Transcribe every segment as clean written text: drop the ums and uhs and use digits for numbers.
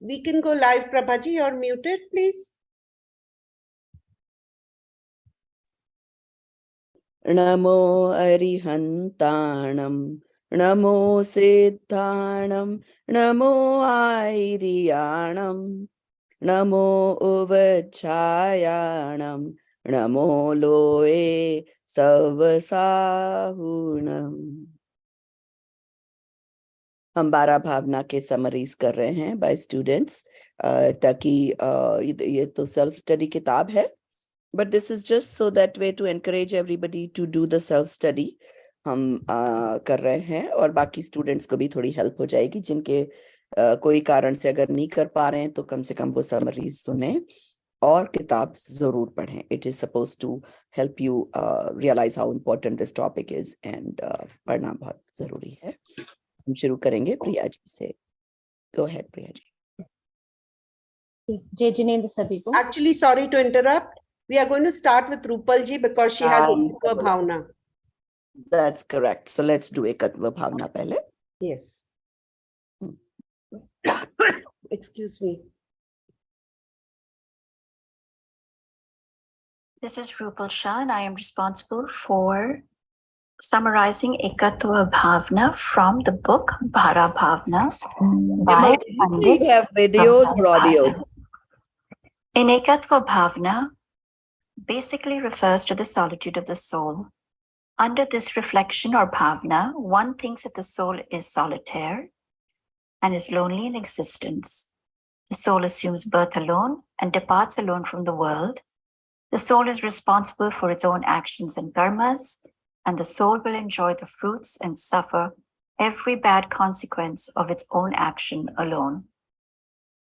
We can go live, Prabhaji. You're muted, please. Namo Arihantanam, Namo Siddhanam, Namo Airiyanam, Namo Uvachayanam, Namo Loe Savasahunam. हम 12 भावना के summaries कर रहे हैं bye students, ताकि ये तो सेल्फ स्टडी किताब है, but this is just so that way to encourage everybody to do the self study. हम कर रहे हैं और बाकी स्टूडेंट्स को भी थोड़ी हेल्प हो जाएगी, जिनके कोई कारण से अगर नहीं कर पा रहे हैं तो कम से कम वो समरीज सुने और किताब जरूर पढ़ें. It is supposed to help you realize how important this topic is, and पढ़ना बहुत जरूरी है. हम शुरू करेंगे प्रिया जी से. Go ahead, Priya ji. जय जिनेंद्र सभी को. Actually, sorry to interrupt. We are going to start with Rupal ji because she has Ekatva Bhavana. That's correct. So let's do Ekatva Bhavana pehle. Yes. Excuse me. This is Rupal Shah, and I am responsible for summarizing Ekatva Bhavana from the book Barah Bhavana by We have videos or audios. In Ekatva Bhavana basically refers to the solitude of the soul. Under this reflection or bhavana, one thinks that the soul is solitaire and is lonely in existence. The soul assumes birth alone and departs alone from the world. The soul is responsible for its own actions and karmas, and the soul will enjoy the fruits and suffer every bad consequence of its own action alone.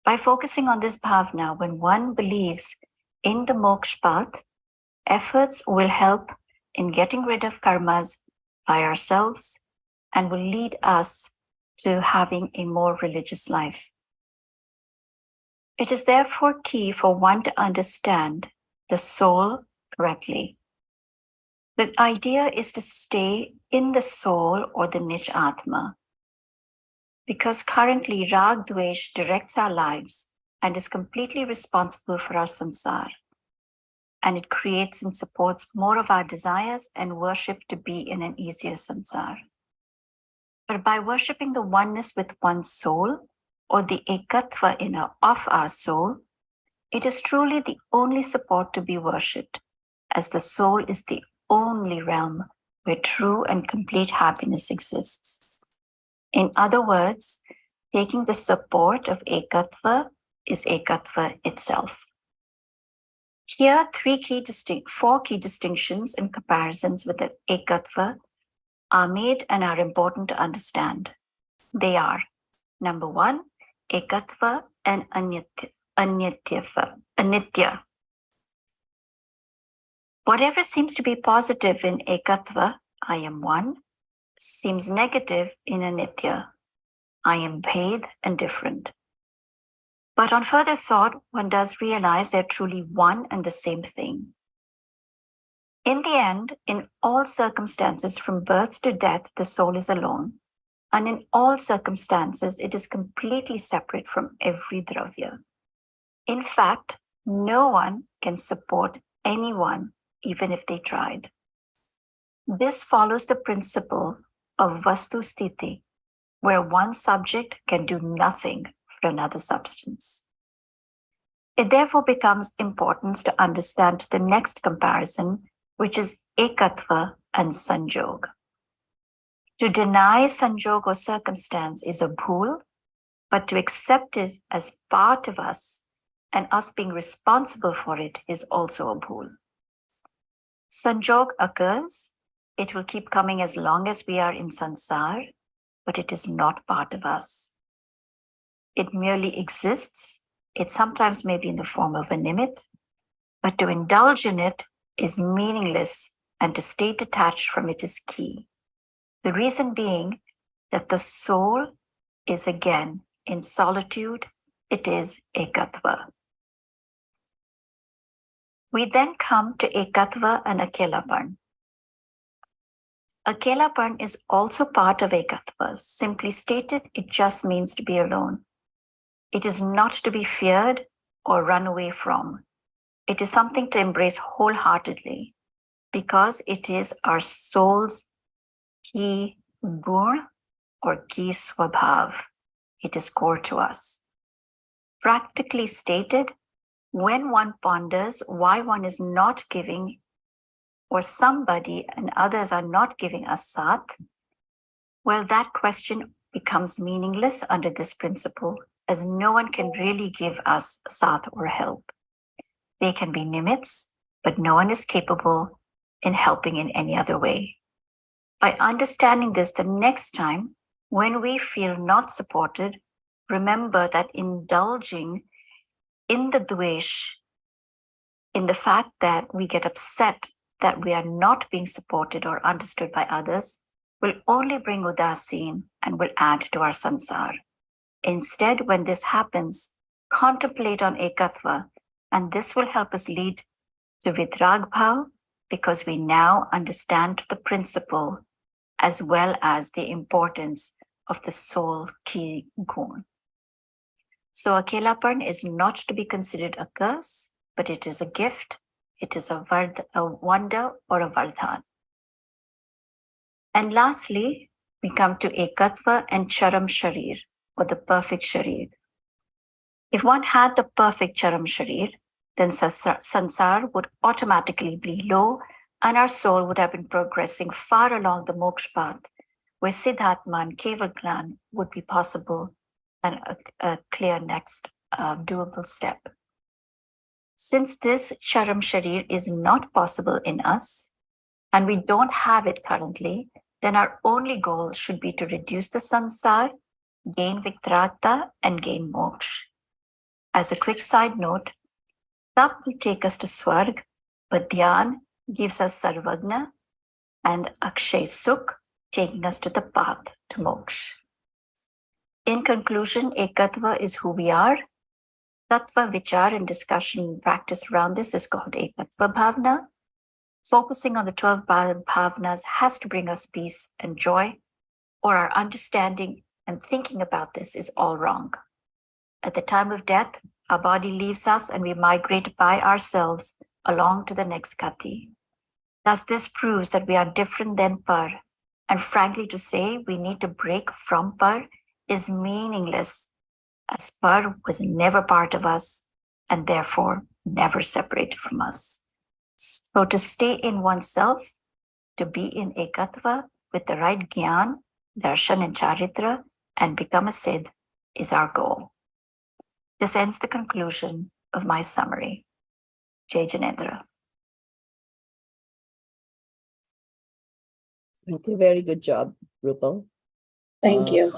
By focusing on this bhavana, when one believes in the moksha path, efforts will help in getting rid of karmas by ourselves and will lead us to having a more religious life. It is therefore key for one to understand the soul correctly. The idea is to stay in the soul or the Nij Atma, because currently Rag Dvesh directs our lives and is completely responsible for our sansar. And it creates and supports more of our desires and worship to be in an easier sansar. But by worshipping the oneness with one's soul, or the ekatva inner of our soul, it is truly the only support to be worshipped, as the soul is the only realm where true and complete happiness exists. In other words, taking the support of ekatva is ekatva itself. Here, four key distinctions and comparisons with the ekatva are made and are important to understand. They are, number one, ekatva and anitya. Whatever seems to be positive in ekatva, I am one, seems negative in anitya, I am bhed and different. But on further thought, one does realize they're truly one and the same thing. In the end, in all circumstances, from birth to death, the soul is alone. And in all circumstances, it is completely separate from every dravya. In fact, no one can support anyone, even if they tried. This follows the principle of vastu sthiti, where one subject can do nothing for another substance. It therefore becomes important to understand the next comparison, which is ekatva and sanjog. To deny sanjog or circumstance is a bhool, but to accept it as part of us and us being responsible for it is also a bhool. Sanjog occurs, it will keep coming as long as we are in sansar, but it is not part of us. It merely exists. It sometimes may be in the form of a nimit, but to indulge in it is meaningless, and to stay detached from it is key. The reason being that the soul is again in solitude, it is ekatva. We then come to ekatva and akelapan. Akelapan is also part of ekatva. Simply stated, it just means to be alone. It is not to be feared or run away from. It is something to embrace wholeheartedly because it is our soul's ki gun or ki swabhav. It is core to us. Practically stated, when one ponders why one is not giving or somebody and others are not giving us saath, well, that question becomes meaningless under this principle, as no one can really give us saath or help. They can be nimitz, but no one is capable in helping in any other way. By understanding this, the next time when we feel not supported, remember that indulging in the dvesh, in the fact that we get upset that we are not being supported or understood by others, will only bring udasin and will add to our sansar. Instead, when this happens, contemplate on ekatva, and this will help us lead to vidrag bhav, because we now understand the principle as well as the importance of the soul ki gun. So akelapan is not to be considered a curse, but it is a gift. It is a wonder or a vardhan. And lastly, we come to ekatva and charam sharir, or the perfect sharir. If one had the perfect charam sharir, then sansar would automatically be low and our soul would have been progressing far along the moksha path, where siddhatma and keval gnan would be possible and a clear next doable step. Since this charam sharir is not possible in us, and we don't have it currently, then our only goal should be to reduce the sansar, gain vitragta, and gain moksha. As a quick side note, tap will take us to Swarg, but Dhyan gives us Sarvagna, and Akshay Sukh taking us to the path to moksha. In conclusion, Ekatva is who we are. Tattva Vichar and discussion and practice around this is called Ekatva Bhavana. Focusing on the 12 Bhavanas has to bring us peace and joy, or our understanding and thinking about this is all wrong. At the time of death, our body leaves us and we migrate by ourselves along to the next gati. Thus, this proves that we are different than Par, and frankly to say we need to break from Par is meaningless, as Par was never part of us and therefore never separated from us. So to stay in oneself, to be in ekatva with the right gyan, darshan and charitra, and become a siddh is our goal. This ends the conclusion of my summary. Jai Janendra. Thank you. Very good job, Rupal. Thank you.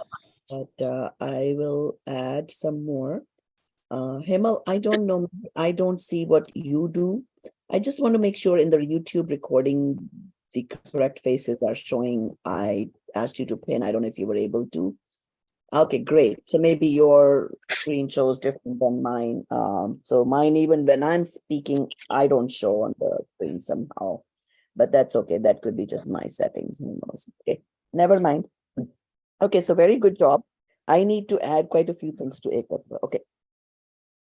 But I will add some more. Himal, I don't know. I don't see what you do. I just want to make sure in the YouTube recording, the correct faces are showing. I asked you to pin. I don't know if you were able to. Okay, great. So maybe your screen shows different than mine. So mine, even when I'm speaking, I don't show on the screen somehow. But that's okay. That could be just my settings. Who knows? Okay, never mind. Okay, so very good job. I need to add quite a few things to ekatva. Okay.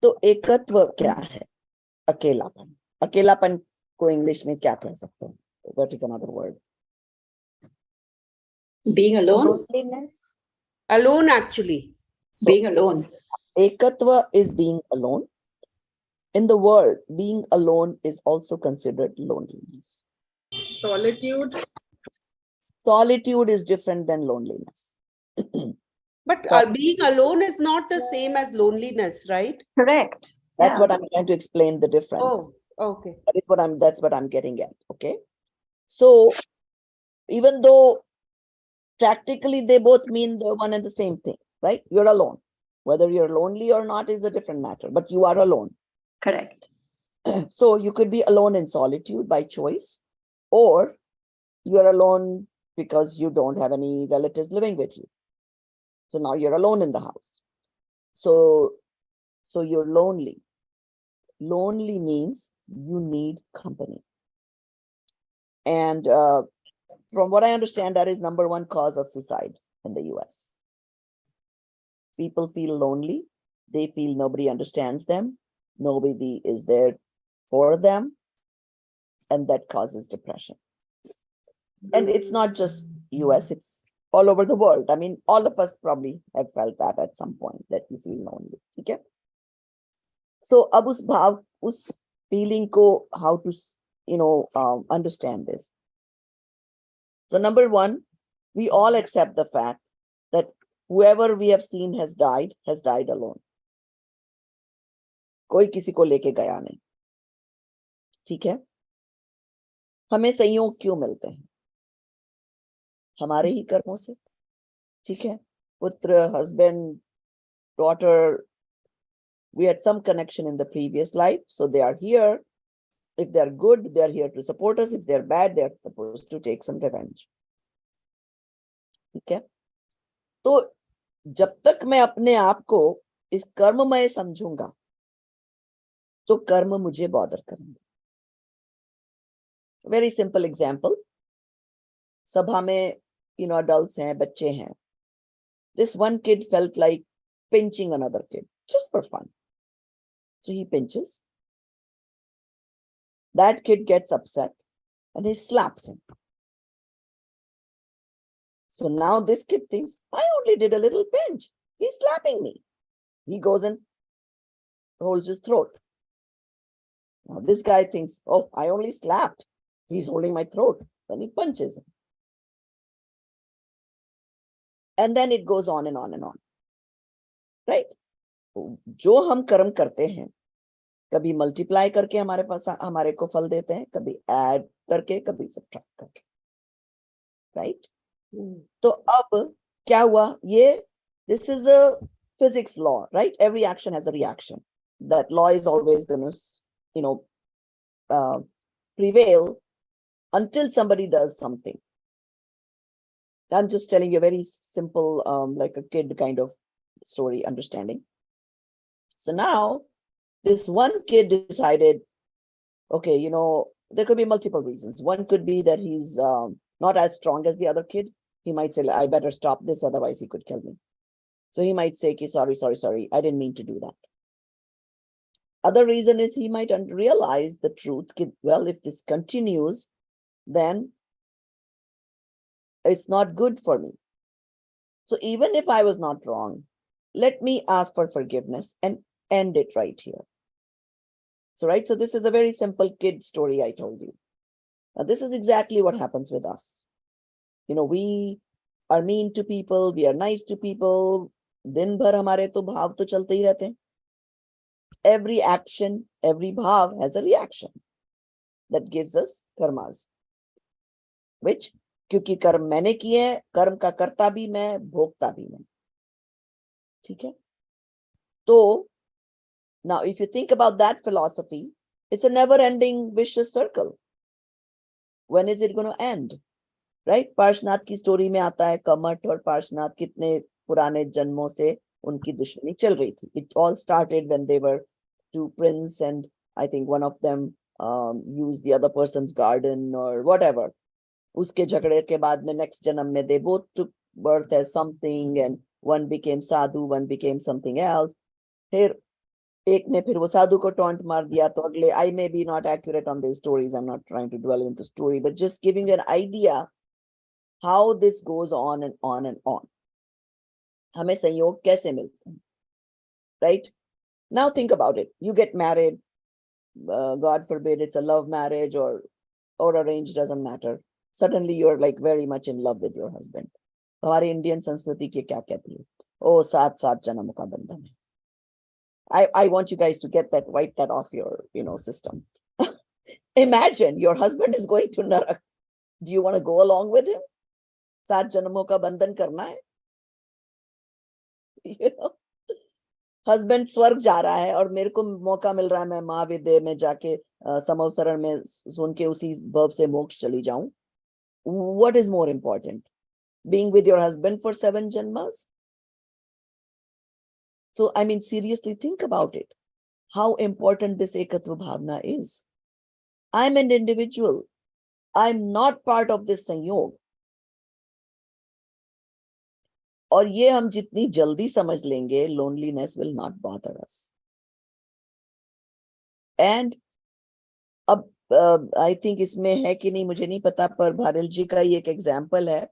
So ekatva क्या है? अकेलापन. अकेलापन को English में क्या कह सकते हैं? What is another word? Being alone? Loneliness. Alone, actually. So, Being alone. ekatva is being alone. In the world, being alone is also considered loneliness. Solitude. Solitude is different than loneliness. But being alone is not the same as loneliness, right? Correct. That's Yeah. what I'm trying to explain the difference. Oh, okay. That's what I'm getting at. Okay. So even though practically they both mean the one and the same thing, right? You're alone. Whether you're lonely or not is a different matter, but you are alone. Correct. So you could be alone in solitude by choice, or you're alone because you don't have any relatives living with you. So now you're alone in the house. So you're lonely. Lonely means you need company. And from what I understand, that is number one cause of suicide in the US. People feel lonely They feel nobody understands them, nobody is there for them, and that causes depression. And it's not just US, it's all over the world. I mean, all of us probably have felt that at some point, that you feel lonely. Okay? So ab us bhav, us feeling ko, how to, understand this. So number one, we all accept the fact that whoever we have seen has died alone. कोई किसी को लेके गया नहीं. ठीक है? हमें संयोग क्यों मिलते हैं? हमारे ही कर्मों से. ठीक है? पुत्र, husband, daughter, we had some connection in the previous life, so they are here. If they're good, they're here to support us. If they're bad, they're supposed to take some revenge. ठीक है? तो जब तक मैं अपने आप को इस कर्ममय समझूंगा, तो कर्म मुझे बॉदर करेंगे. Very simple example. सभा में, adults हैं, बच्चे हैं. This one kid felt like pinching another kid just for fun. So he pinches. That kid gets upset and he slaps him. So now this kid thinks, I only did a little pinch. He's slapping me. He goes and holds his throat. Now this guy thinks, oh, I only slapped. He's holding my throat. Then he punches him. And then it goes on and on and on. Right? जो हम कर्म करते हैं, कभी multiply करके हमारे को फल देते हैं, कभी ऐड करके, कभी सब्ट्रैक्ट करके. राइट? तो अब क्या हुआ? ये, this is a physics law, right? Every action has a reaction. That law is always going to prevail until somebody does something. I'm just telling you a very simple, like a kid kind of story understanding. So now this one kid decided, okay, there could be multiple reasons. One could be that he's not as strong as the other kid. He might say, I better stop this, otherwise he could kill me. So he might say, sorry, I didn't mean to do that. Other reason is he might realize the truth. Well, if this continues, then it's not good for me. So even if I was not wrong, let me ask for forgiveness and end it right here. So, right, so this is a very simple kid story I told you. Now, this is exactly what happens with us. We are mean to people, we are nice to people. दिन भर हमारे तो भाव तो चलते ही रहते हैं. Every action, every bhav has a reaction that gives us karmas. Which, क्योंकि कर्म मैंने किए हैं, कर्म का कर्ता भी मैं, भोक्ता भी मैं. ठीक है? तो, now if you think about that philosophy, it's a never-ending vicious circle. When is it going to end? Right? Parshvanath की स्टोरी में आता है, कमठ और पार्शनाथ कितने पुराने जन्मों से उनकी दुश्मनी चल रही थी. It all started when they were two princes, and I think one of them used the other person's garden or whatever. उसके झगड़े के बाद में next जन्म में they both took birth as something, and one became sadhu, one became something else. फिर एक ने फिर वो साधु को टॉन्ट मार दिया, तो अगले, I may be not accurate on these stories, I'm not trying to dwell into the story, but just giving you an idea how this goes on and on and on. हमें संयोग कैसे मिलते हैं? Right? Now think about it. You get married, God forbid it's a love marriage or arranged, doesn't matter. Suddenly you're like very much in love with your husband. हमारी Indian संस्कृति के क्या कहती है? ओ, 7 जन्मों का बंधन है. I want you guys to get that, wipe that off your, system. Imagine your husband is going to Narak. Do you want to go along with him? 7 जन्मों का बंधन करना है? हस्बैंड स्वर्ग जा रहा है और मेरे को मौका मिल रहा है मैं महाविद्य में जाके समवसरण में सुन के उसी वर्ब से मोक्ष चली जाऊं. What is more important? Being with your husband for 7 janmas? So, I mean, seriously, think about it. How important this ekatva bhavna is. I'm an individual. I'm not part of this sanyog. और ये हम जितनी जल्दी समझ लेंगे, loneliness will not bother us. And अब I think इसमें है कि नहीं मुझे नहीं पता, पर भारल जी का ये एक एग्जाम्पल है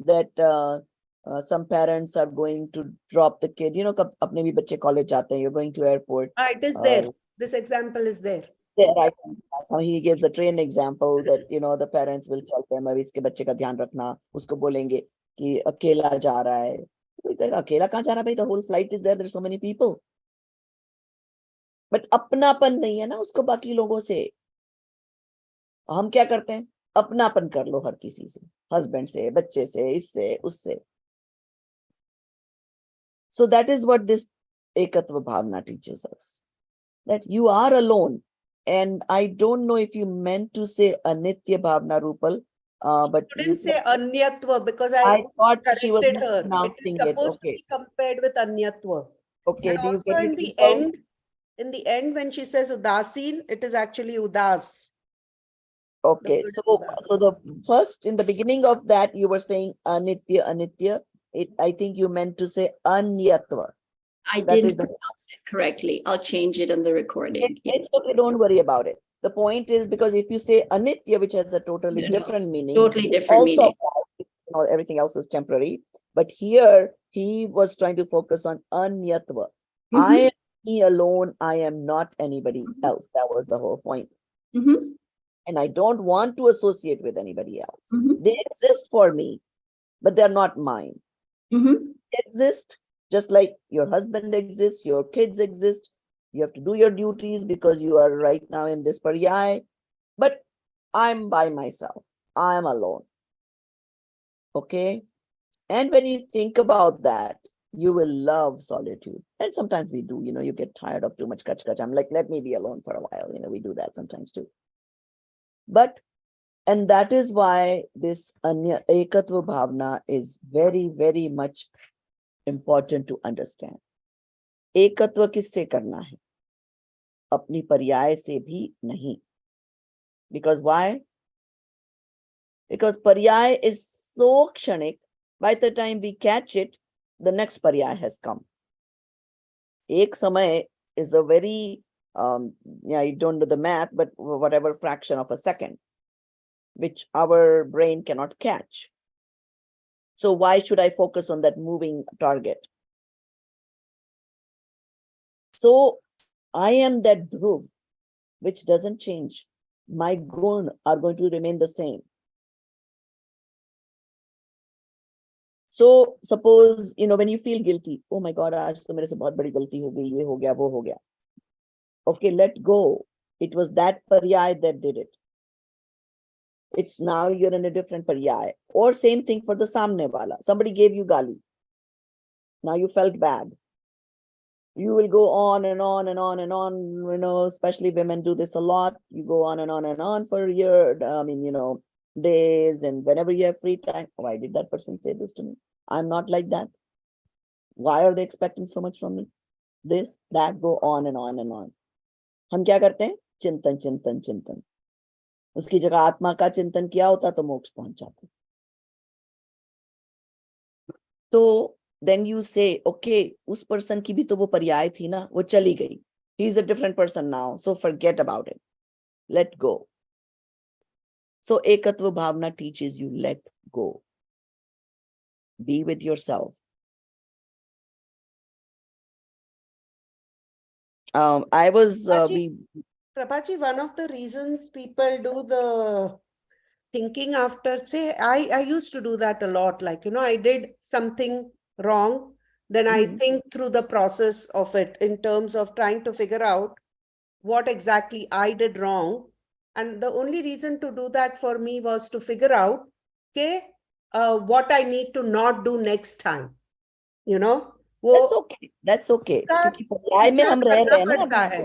that some parents are going to drop the kid, you know, कब अपने भी बच्चे कॉलेज जाते हैं, you're going to airport. It is there. This example is there. There, I think that's how he gives a train example that, you know, the parents will tell them, अभी इसके बच्चे का ध्यान रखना, उसको बोलेंगे कि अकेला जा रहा है, तो कहेगा अकेला कहाँ जा रहा है भाई, the whole flight is there, there's so many people. But अपनापन नहीं है ना उसको बाकी लोगों से. हम क्या करते हैं, अपनापन कर लो हर किसी से, हस्बैंड से, बच्चे से, इससे उससे. So that is what this ekatva bhavana teaches us, that you are alone. And I don't know if you meant to say anitya bhavana, Rupal, but You didn't say anyatva because I thought she was corrected her. It is mispronouncing it. supposed to Okay, be compared with anyatva. okay. And Do you also get in it, the Rupal? end, when she says udasin, it is actually udas. Okay, word so udas. the first in the beginning of that you were saying anitya, anitya. I think you meant to say anyatva. I That is didn't the pronounce it correctly. I'll change it on the recording. It's okay, don't worry about it. The point is, because if you say anitya, which has a totally No, no, different meaning, Totally it different also meaning. applies, you know, everything else is temporary. But here he was trying to focus on anyatva. I am me alone, I am not anybody else. That was the whole point. Mhm. And I don't want to associate with anybody else. Mhm. They exist for me, but they're not mine. Mhm. They exist just like your husband exists, your kids exist. You have to do your duties because you are right now in this paryay, but I'm by myself. I'm alone. Okay. And when you think about that, you will love solitude. And sometimes we do, you know, you get tired of too much kach kach. I'm like, let me be alone for a while. You know, we do that sometimes too. But, and that is why this ekatva bhavna is very, very much important to understand. एकत्व किससे करना है, अपनी पर्याय से भी नहीं. Because why? Because पर्याय is so क्षणिक. By the time we catch it, the next पर्याय has come. एक समय is a very yeah, I don't know the math, but whatever fraction of a second, which our brain cannot catch. So why should I focus on that moving target? So I am that dhruv which doesn't change. My gun are going to remain the same. So suppose, you know, when you feel guilty, oh my God, आज तो मेरे से बहुत बड़ी गलती हो गई, ये हो गया, वो हो गया. Okay, let go. It was that paryay that did it. It's now you're in a different paryay. Or same thing for the samne wala. Somebody gave you gali. Now you felt bad. You will go on and on and on and on, you know, especially women do this a lot. You go on and on and on for a year, I mean, you know, days, and whenever you have free time, why did that person say this to me? I'm not like that. Why are they expecting so much from me? This, that, go on and on and on. हम क्या करते हैं? चिंतन चिंतन चिंतन. उसकी जगह आत्मा का चिंतन किया होता तो मोक्ष पहुंच जाते. तो then you say, okay, उस person की भी तो वो पर्याय थी ना, वो चली गई. He is a different person now, so forget about it. Let go. So ekatva bhavana teaches you let go. Be with yourself. I was Prabhaji, one of the reasons people do the thinking after, say, I used to do that a lot. Like, you know, I did something wrong. Then I think through the process of it in terms of trying to figure out what exactly I did wrong. And the only reason to do that for me was to figure out, okay, what I need to not do next time. You know? that's okay. That's okay. क्योंकि पर्याय में हम रह रहे हैं ना अभी.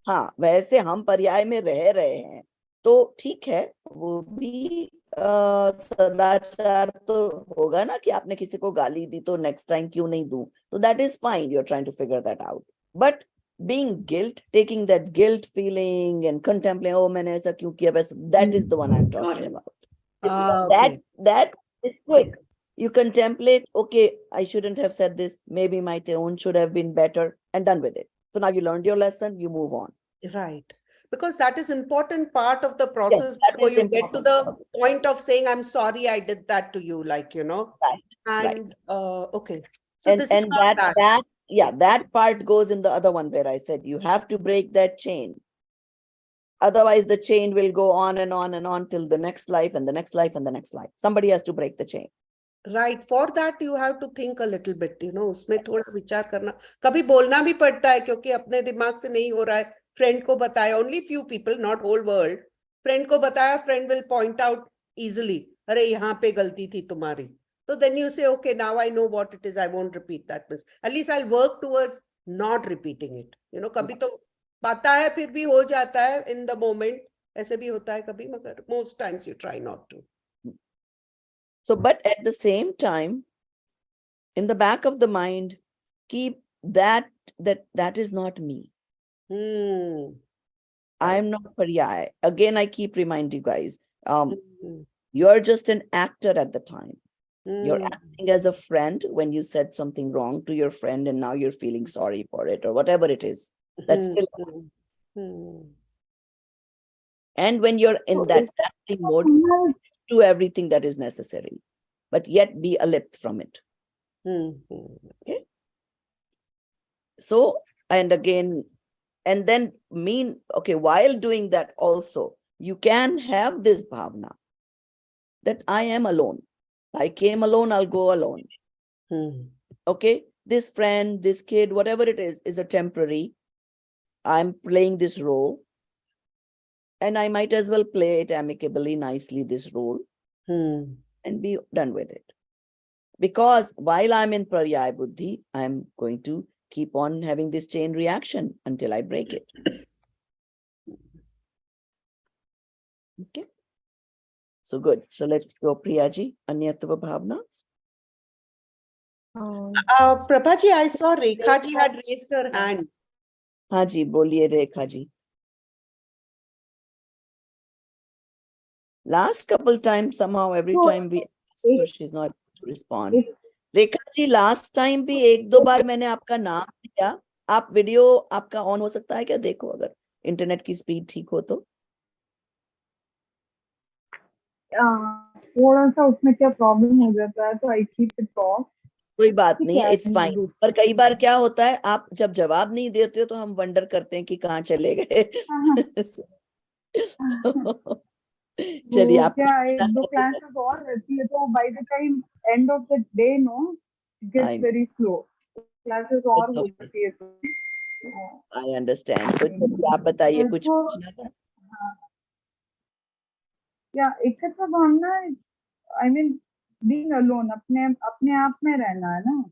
हाँ, वैसे हम पर्याय में रह रहे हैं तो ठीक है, वो भी सदाचार तो होगा ना कि आपने किसी को गाली दी तो नेक्स्ट टाइम क्यों नहीं दूं. तो that is fine, you are trying to figure that out. But being guilt, taking that guilt feeling and contemplating, oh मैंने ऐसा क्यों किया, बस that is the one I'm talking about. It's that is quick. You contemplate, okay, I shouldn't have said this. Maybe my tone should have been better, and done with it. So now you learned your lesson, you move on. Right. Because that is important part of the Yes, process that before is you get to important. the point of saying, I'm sorry I did that to you, like, Right, right. and okay. So this is And not that. that part goes in the other one where I said you have to break that chain. Otherwise, the chain will go on and on and on till the next life and the next life and the next life. Somebody has to break the chain. Right. For that you have to think a little bit, उसमें थोड़ा विचार करना, कभी बोलना भी पड़ता है क्योंकि अपने दिमाग से नहीं हो रहा है, फ्रेंड को बताया, only few people, not whole world, friend को बताया, friend will point out easily, अरे यहाँ पे गलती थी तुम्हारी. So then you say, okay, now I know what it is, I won't repeat that. At least I'll work towards not repeating it. कभी तो पता है फिर भी हो जाता है in the moment, ऐसे भी होता है कभी, मगर most times you try not to. So, but at the same time, in the back of the mind, keep that is not me. I'm not Paryay. Again, I keep reminding you guys, you're just an actor at the time. You're acting as a friend when you said something wrong to your friend and now you're feeling sorry for it or whatever it is. That's still. And when you're in that acting mode, do everything that is necessary, but yet be alipt from it. Okay. So, and again, and then okay, while doing that also, you can have this bhavana that I am alone. I came alone, I'll go alone. Okay, this friend, this kid, whatever it is a temporary. I'm playing this role. And I might as well play it amicably, nicely, this role, and be done with it. Because while I'm in Praryaya Buddhi, I'm going to keep on having this chain reaction until I break it. Okay. So good. So let's go, Priyaji, Anyatva Bhavana. Prabhaji, I saw Rekha ji had raised her hand. Haji, boliye Rekha ji. Last couple times, somehow, every time we ask her, she's not able to respond. Rekha ji, last time भी एक दो बार मैंने आपका नाम लिया. आप video आपका on हो सकता है क्या? देखो अगर इंटरनेट की स्पीड ठीक हो तो. थोड़ा सा उसमें क्या प्रॉब्लम हो जाता है तो आई कीप इट ऑफ. कोई बात नहीं है, इट्स फाइन. पर कई बार क्या होता है, आप जब जवाब नहीं देते हो तो हम वंडर करते हैं कि कहाँ चले गए. चलिए, आप क्या एक दो क्लासेस और रहती है तो by the time end of the day no gets very slow. Classes और हो जाती है तो आई अंडरस्टैंड. तो आप बताइए कुछ पूछना था. या एकत्व भावना, आई मीन बीइंग अलोन, अपने आप में रहना है ना.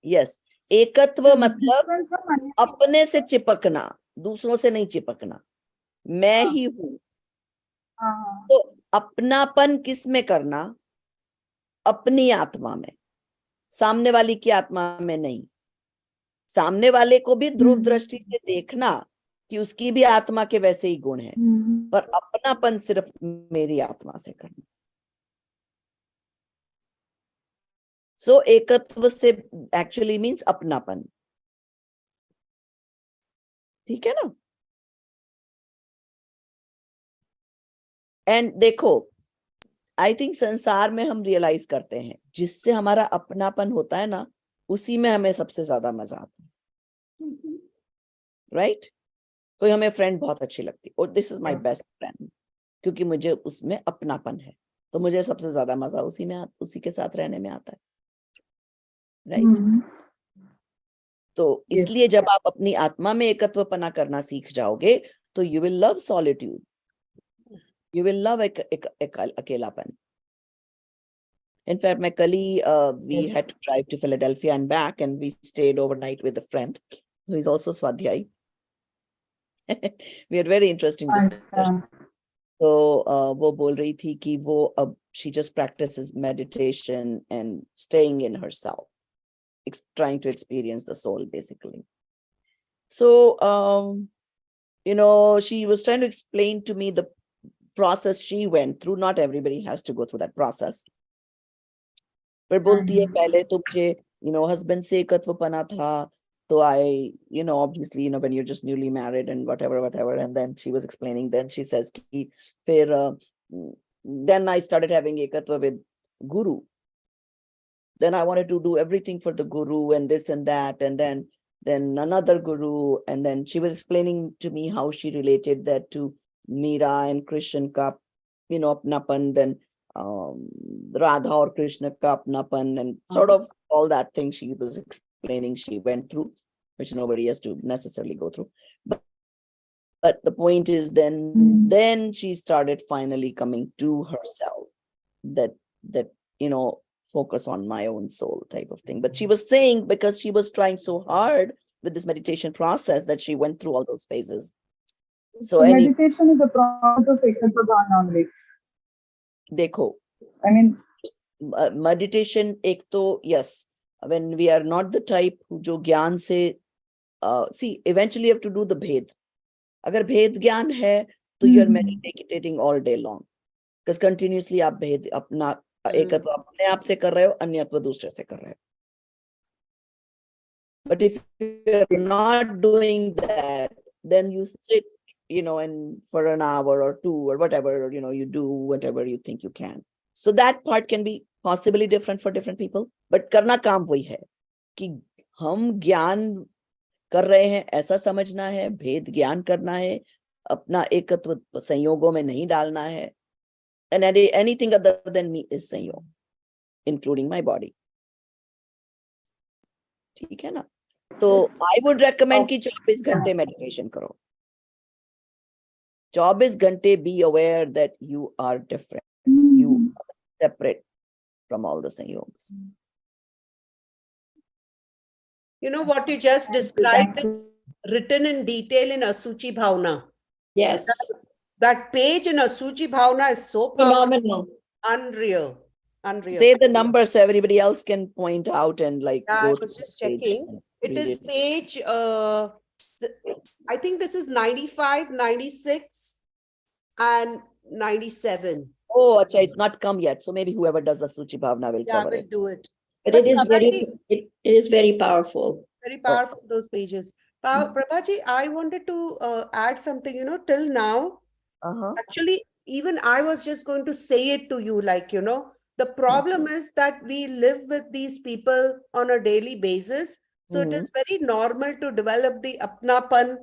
यस, एकत्व मतलब अपने से चिपकना, दूसरों से नहीं चिपकना. मैं ही हूँ. तो अपनापन किस में करना? अपनी आत्मा में, सामने वाली की आत्मा में नहीं. सामने वाले को भी ध्रुव दृष्टि से देखना कि उसकी भी आत्मा के वैसे ही गुण है, पर अपनापन सिर्फ मेरी आत्मा से करना. सो एकत्व से एक्चुअली मीन्स अपनापन. ठीक है ना? एंड देखो, आई थिंक संसार में हम रियलाइज करते हैं जिससे हमारा अपनापन होता है ना, उसी में हमें सबसे ज्यादा मजा आता है. राइट? कोई हमें फ्रेंड बहुत अच्छी लगती और this is my best friend, क्योंकि मुझे उसमें अपनापन है, तो मुझे सबसे ज्यादा मजा उसी के साथ रहने में आता है. राइट? तो इसलिए जब आप अपनी आत्मा में एकत्वपना करना सीख जाओगे तो you will love solitude. You will love अकेलापन. In fact, my colleague, we had to drive to Philadelphia and back, and we stayed overnight with a friend who is also Swadhyay. We had very interesting discussion. So, वो बोल रही थी कि वो अब she just practices meditation and staying in herself, trying to experience the soul, basically. So, she was trying to explain to me the process she went through. Not everybody has to go through that process. फिर बोलती है पहले तो मुझे husband से एकत्वपना था, तो I obviously when you're just newly married and whatever, and then she was explaining, then she says कि फिर then I started having ekatva with guru. Then I wanted to do everything for the guru and this and that, and then another guru, and then she was explaining to me how she related that to Meera and Krishna ka apnapan, then Radha or Krishna ka apnapan, and sort of all that thing she was explaining she went through, which nobody has to necessarily go through. But the point is then she started finally coming to herself, that focus on my own soul type of thing. But she was saying because she was trying so hard with this meditation process that she went through all those phases. So meditation is a process of ekatva only. Dekho, I mean, meditation ek to, yes, when we are not the type who jo gyan se see, eventually you have to do the bhed. Agar bhed gyan hai, to you're meditating all day long, because continuously aap bhed apna एकत्व अपने आप से कर रहे हो, अन्यत्व दूसरे से कर रहे हो. But if you're not doing that, then you sit, and for an hour or two or whatever, you do whatever you think you can. So that part can be possibly different for different people. But करना काम वही है कि हम ज्ञान कर रहे हैं ऐसा समझना है, भेद ज्ञान करना है, अपना एकत्व संयोगों में नहीं डालना है. And anything other than me is sanyog, including my body. ठीक है ना? तो I would recommend कि 24 घंटे meditation करो. 24 घंटे be aware that you are different. You are separate from all the sanyogs. What you just described is written in detail in Asuchi Bhavana. Yes. That page in Asuchi Bhavana is so Phenomenal. Unreal. Say the number so everybody else can point out and Yeah, go I was just checking. It is page, I think this is 95, 96 and 97. Oh, acha, it's not come yet. So maybe whoever does the Suchi Bhavana will cover will it. do it. But it is very powerful. Very powerful, those pages. Prabhaji, I wanted to add something, till now. Actually, even I was just going to say it to you, the problem is that we live with these people on a daily basis. So it is very normal to develop the apnapan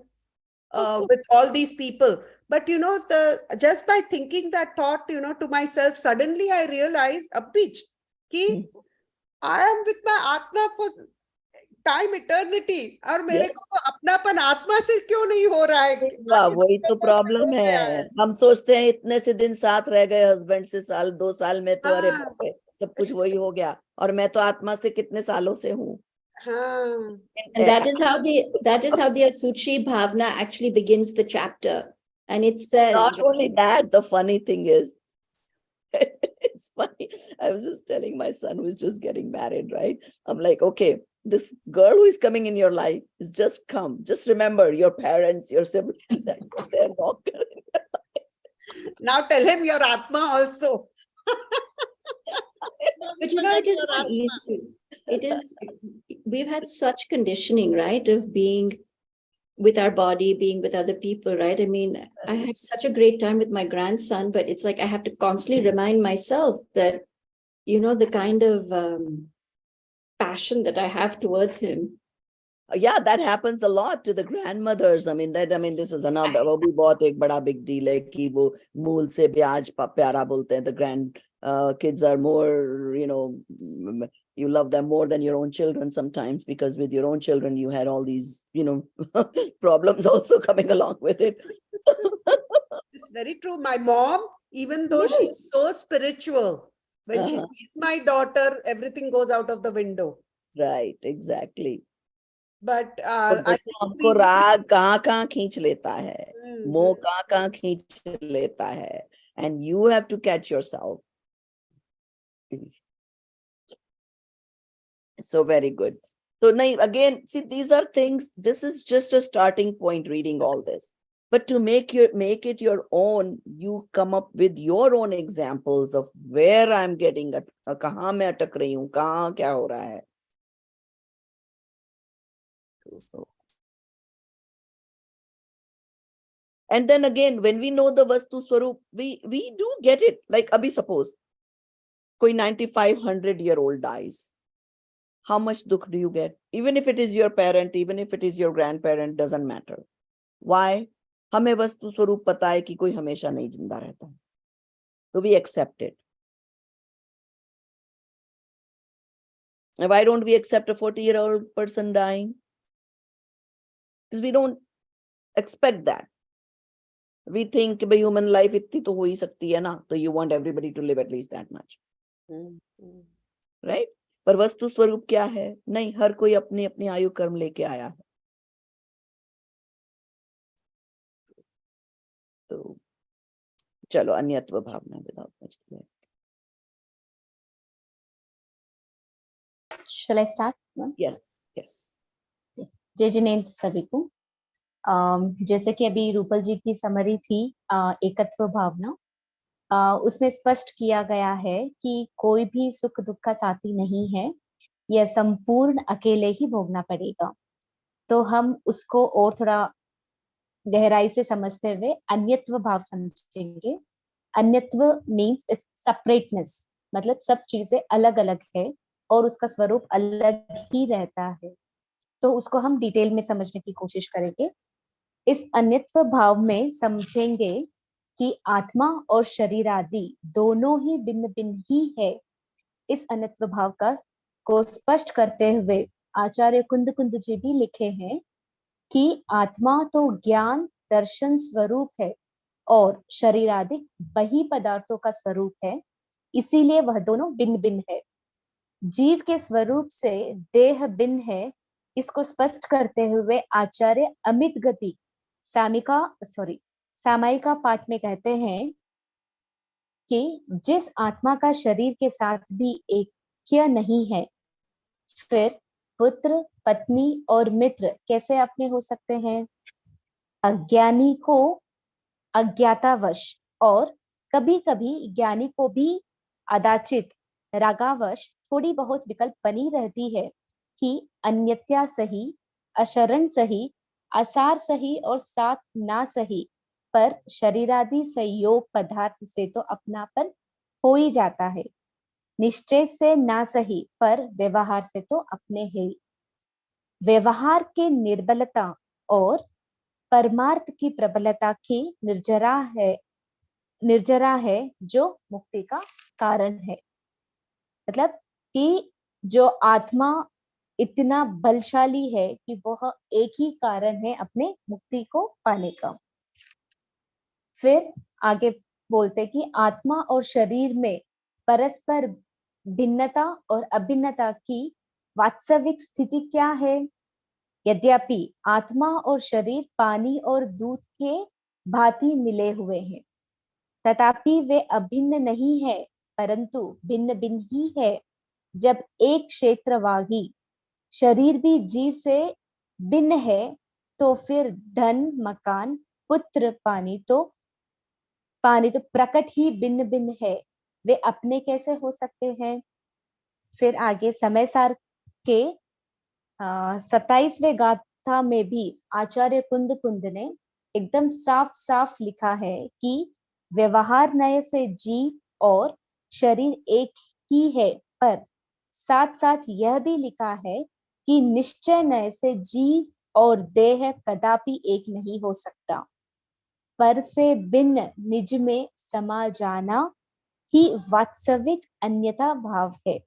with all these people. But, just by thinking that thought, to myself, suddenly I realized, Abhij, ki I am with my Atma for time eternity. और मेरे को अपनापन आत्मा से क्यों नहीं हो रहा है? वही तो प्रॉब्लम है. हम सोचते हैं इतने से दिन साथ रह गए हस्बैंड से, साल 2 साल में तो अरे सब कुछ वही हो गया, और मैं तो आत्मा से कितने सालों से हूँ. And that is how the Asuchi Bhavana actually begins the chapter. And it says, not only that, the funny thing is, it's funny. I was just telling my son who is just getting married, right? I'm like, okay, this girl who is coming in your life is just come. Just remember your parents, your siblings, they're not Now tell him your Atma also. But it is not easy. We've had such conditioning, right? Of being with our body, being with other people, right? I mean, I had such a great time with my grandson, but it's like I have to constantly remind myself that, the kind of passion that I have towards him. Yeah, that happens a lot to the grandmothers. I mean, this is another, वो भी बहुत एक बड़ा big deal है कि वो मूल से ब्याज प्यारा बोलते हैं. The grand kids are more, you love them more than your own children sometimes, because with your own children, you had all these, problems also coming along with it. It's very true. My mom, even though she's so spiritual, when she sees my daughter, everything goes out of the window. Right, exactly. But I हमको राग कहाँ खींच लेता है, मोह कहाँ खींच लेता है, and you have to catch yourself. So very good. So again, see, these are things, this is just a starting point reading all this. But to make it your own, you come up with your own examples of where I'm getting कहाँ मैं अटक रही हूँ, कहाँ क्या हो रहा है. So, and then again, when we know the Vastu Swarup, we do get it. Like abhi suppose koi 9500-year-old dies. How much dukh do you get? Even if it is your parent, even if it is your grandparent, doesn't matter. Why? हमें वस्तु स्वरूप पता है कि कोई हमेशा नहीं जिंदा रहता. So we accept it. And why don't we accept a 40-year-old person dying? Because we don't expect that. We think कि human life इतनी तो हो ही सकती है ना, तो you want everybody to live at least that much. Right? पर वस्तु स्वरूप क्या है? नहीं, हर कोई अपनी अपनी आयु कर्म लेके आया है. तो चलो अन्यत्व भावना without much delay. Shall I start? Yes, yes. जय जिनेन्द्र सभी को. जैसे कि अभी रूपल जी की समरी थी एकत्व भावना, उसमें स्पष्ट किया गया है कि कोई भी सुख दुख का साथी नहीं है, यह संपूर्ण अकेले ही भोगना पड़ेगा. तो हम उसको और थोड़ा गहराई से समझते हुए अन्यत्व भाव समझेंगे. अन्यत्व मीन्स इट्स सेपरेटनेस, मतलब सब चीजें अलग अलग है और उसका स्वरूप अलग ही रहता है. तो उसको हम डिटेल में समझने की कोशिश करेंगे. इस अन्यत्व भाव में समझेंगे कि आत्मा और शरीर आदि दोनों ही भिन्न भिन्न ही है. इस अन्यत्व भाव को स्पष्ट करते हुए आचार्य कुंद कुंद जी भी लिखे हैं कि आत्मा तो ज्ञान दर्शन स्वरूप है और शरीर आदि बही पदार्थों का स्वरूप है, इसीलिए वह दोनों भिन्न भिन्न है. जीव के स्वरूप से देह भिन्न है, इसको स्पष्ट करते हुए आचार्य अमित गति सामायिका पाठ में कहते हैं कि जिस आत्मा का शरीर के साथ भी ऐक्य नहीं है, फिर पुत्र पत्नी और मित्र कैसे अपने हो सकते हैं? अज्ञानी को अज्ञातावश और कभी कभी ज्ञानी को भी अदाचित रागावश थोड़ी बहुत विकल्प बनी रहती है कि अन्यत्या सही, अशरण सही, असार सही और साथ ना सही, पर शरीरादि संयोग पदार्थ से तो अपनापन हो ही जाता है. निश्चय से ना सही, पर व्यवहार से तो अपने है. व्यवहार के निर्बलता और परमार्थ की प्रबलता की निर्जरा है जो मुक्ति का कारण है. मतलब कि जो आत्मा इतना बलशाली है कि वह एक ही कारण है अपने मुक्ति को पाने का. फिर आगे बोलते कि आत्मा और शरीर में परस्पर भिन्नता और अभिन्नता की वास्तविक स्थिति क्या है? यद्यपि आत्मा और शरीर पानी और दूध के भांति मिले हुए हैं, तथापि वे अभिन्न नहीं है, परंतु भिन्न भिन्न ही है. जब एक क्षेत्रवाही शरीर भी जीव से भिन्न है, तो फिर धन मकान पुत्र पानी तो प्रकट ही भिन्न भिन्न है, वे अपने कैसे हो सकते हैं? फिर आगे समय सार के 27वें गाथा में भी आचार्य कुंद कुंद ने एकदम साफ साफ लिखा है कि व्यवहार नय से जीव और शरीर एक ही है, पर साथ साथ यह भी लिखा है कि निश्चय नय से जीव और देह कदापि एक नहीं हो सकता, पर से भिन्न निज में समा जाना ही वास्तविक अन्यथा भाव है.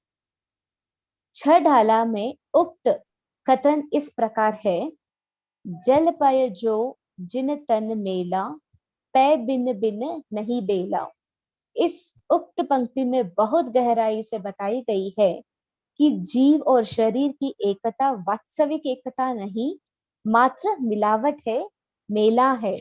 छह ढाला में उक्त कथन इस प्रकार है: जल पय जो जिन तन मेला, पै बिन बिन नहीं बेला. इस उक्त पंक्ति में बहुत गहराई से बताई गई है कि जीव और शरीर की एकता वास्तविक एकता नहीं, मात्र मिलावट है, मेला है.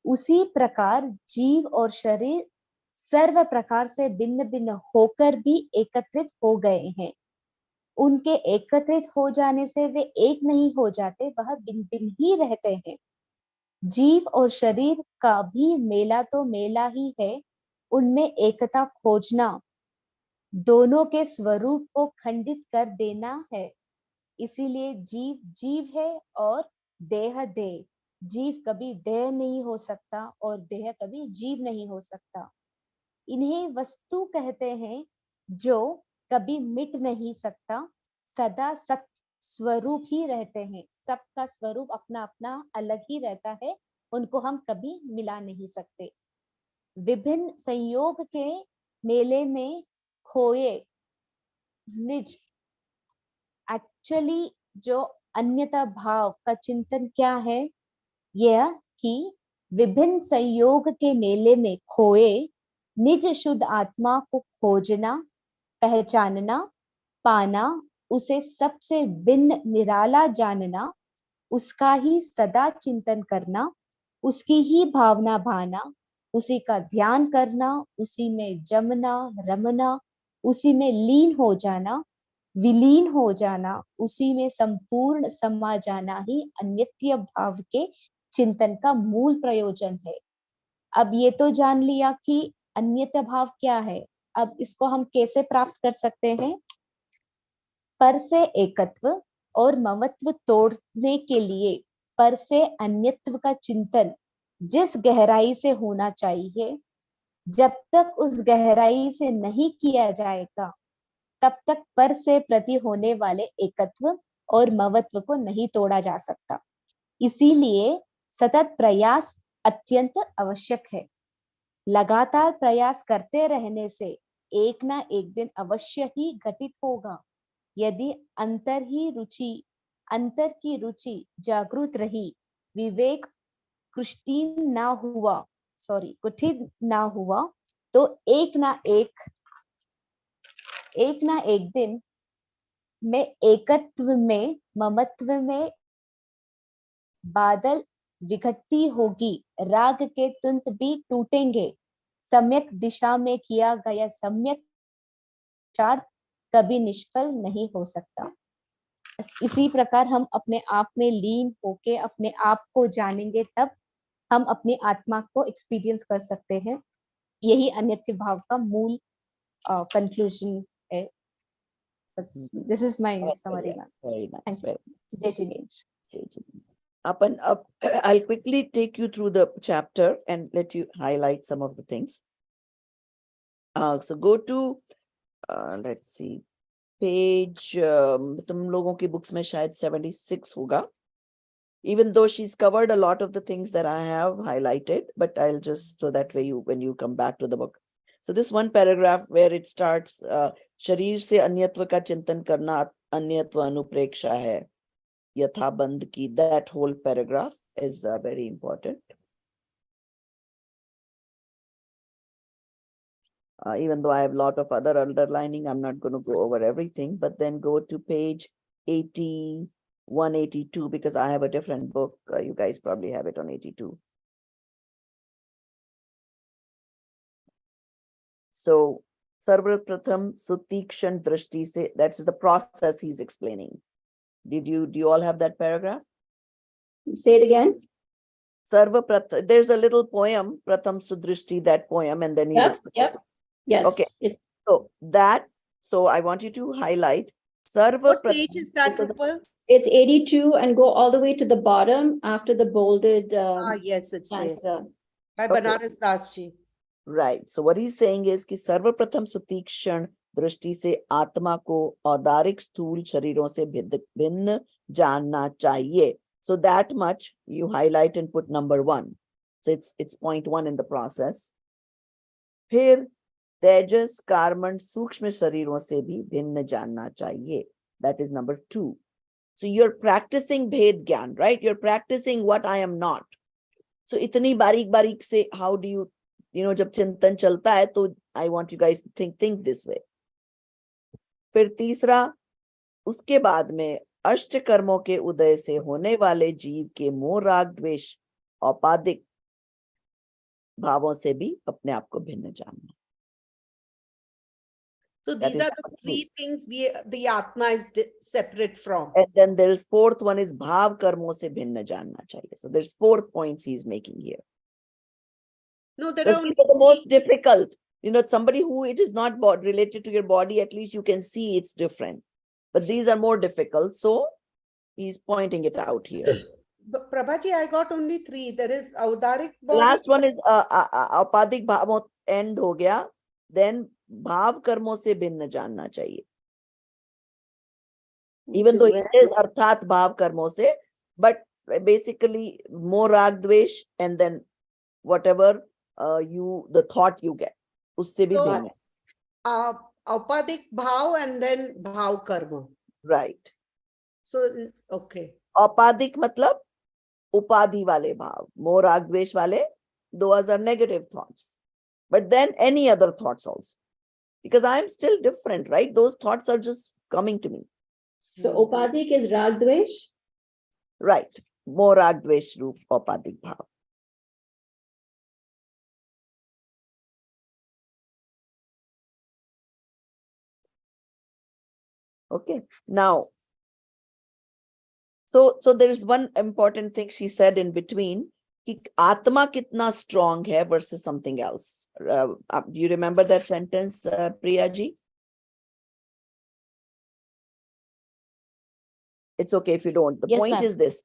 उसी प्रकार जीव और शरीर सर्व प्रकार से भिन्न भिन्न होकर भी एकत्रित हो गए हैं. उनके एकत्रित हो जाने से वे एक नहीं हो जाते, वह भिन्न भिन्न ही रहते हैं. जीव और शरीर का भी मेला तो मेला ही है, उनमें एकता खोजना दोनों के स्वरूप को खंडित कर देना है। इसीलिए जीव जीव है और देह देह। जीव कभी देह नहीं हो सकता और देह कभी जीव नहीं हो सकता। इन्हें वस्तु कहते हैं जो कभी मिट नहीं सकता, सदा सत स्वरूप ही रहते हैं। सबका स्वरूप अपना अपना अलग ही रहता है, उनको हम कभी मिला नहीं सकते। विभिन्न संयोग के मेले में खोए निज, एक्चुअली जो अन्यथा भाव का चिंतन क्या है, यह कि विभिन्न संयोग के मेले में खोए निज शुद्ध आत्मा को खोजना, पहचानना, पाना, उसे सबसे भिन्न निराला जानना, उसका ही सदा चिंतन करना, उसकी ही भावना भाना, उसी का ध्यान करना, उसी में जमना रमना, उसी में लीन हो जाना, विलीन हो जाना, उसी में संपूर्ण समा जाना ही अन्यत्य भाव के चिंतन का मूल प्रयोजन है। अब ये तो जान लिया कि अन्यत्य भाव क्या है। अब इसको हम कैसे प्राप्त कर सकते हैं? पर से एकत्व और ममत्व तोड़ने के लिए पर से अन्यत्व का चिंतन जिस गहराई से होना चाहिए, जब तक उस गहराई से नहीं किया जाएगा, तब तक पर से प्रति होने वाले एकत्व और ममत्व को नहीं तोड़ा जा सकता। इसीलिए सतत प्रयास अत्यंत आवश्यक है। लगातार प्रयास करते रहने से एक ना एक दिन अवश्य ही घटित होगा। यदि अंतर की रुचि जागृत रही, विवेक कुष्ठीन ना हुआ, तो एक ना एक दिन में एकत्व में ममत्व में बादल विघटती होगी, राग के तुंत भी टूटेंगे। सम्यक दिशा में किया गया सम्यक विचार कभी निष्फल नहीं हो सकता। इसी प्रकार हम अपने आप में लीन होके अपने आप को जानेंगे, तब हम अपनी आत्मा को एक्सपीरियंस कर सकते हैं। यही अन्यत्य भाव का मूल कंक्लूजन है। This is my summary ma'am. Very nice. Very nice. जय Jinendra. Jai Jinesh. Up, I'll quickly take you through the chapter and let you highlight some of the things. So go to, let's see, page, तुम लोगों की books में शायद 76 होगा. Even though she's covered a lot of the things that I have highlighted, but I'll just, so that way when you come back to the book. So this one paragraph where it starts, शरीर से अन्यत्व का चिंतन करना अन्यत्व अनुप्रेक्षा है, यथा बंध की, that whole paragraph is very important. Even though I have a lot of other underlining, I'm not going to go over everything, but then go to page 81, 82, because I have a different book. You guys probably have it on 82. So, Sarva Pratham Sutikshan Drishti se, that's the process he's explaining. Do you all have that paragraph? Say it again. Sarva Pratham, there's a little poem, Pratham Sudrishti, that poem, and then he Yep. Yes. Okay. So I want you to highlight Sarva What page is that, Pratham. Rupal? It's 82 and go all the way to the bottom after the bolded. Yes, it's there. stanza. By Okay. Banaras Das ji. Right. So what he's saying is कि सर्वप्रथम सुतीक्ष्ण दृष्टि से आत्मा को औदारिक स्थूल शरीरों से भिन्न जानना चाहिए. So that much you highlight and put number 1. So it's point 1 in the process. फिर तेजस कार्मण सूक्ष्म शरीरों से भी भिन्न जानना चाहिए. That is number 2. So you're practicing भेद ज्ञान, right? You're practicing what I am not. So इतनी बारीक बारीक से how do you जब चिंतन चलता है तो I want you guys to think this way. फिर तीसरा, उसके बाद में अष्ट कर्मों के उदय से होने वाले जीव के मोह राग द्वेष औपाधिक भावों से भी अपने आप को भिन्न जानना. So That these is are the number 2. three things the Atma is separate from. And then there is fourth one is bhav karmo se bhinna janna chahiye. So there's 4 points he's making here. No, there But are these only are the most three. difficult. Somebody who it is not related to your body, at least you can see it's different. But these are more difficult. So he's pointing it out here. But Prabhaji, I got only 3. There is Audaric The body. last one is औपाधिक भाव end हो गया. Then bhav karmo se bhinna janna chahiye. Even though he says arthat bhav karmo se, but basically more rag dvesh and then whatever the thought you get. Usse bhi So, bhinna. Aupadik bhav and then bhav karma. Right. So, okay. औपाधिक मतलब उपाधि वाले भाव, more rag dvesh wale, those are negative thoughts. But then any other thoughts also. Because I'm still different, right? Those thoughts are just coming to me. So Upadhik is Rag Dvesh? Right. More rag dvesh roop औपाधिक भाव. Okay. Now, so there is one important thing she said in between. कि आत्मा कितना strong है versus something else. Do you remember that sentence, Priya ji? It's okay if you don't. The Yes, point ma'am. is this.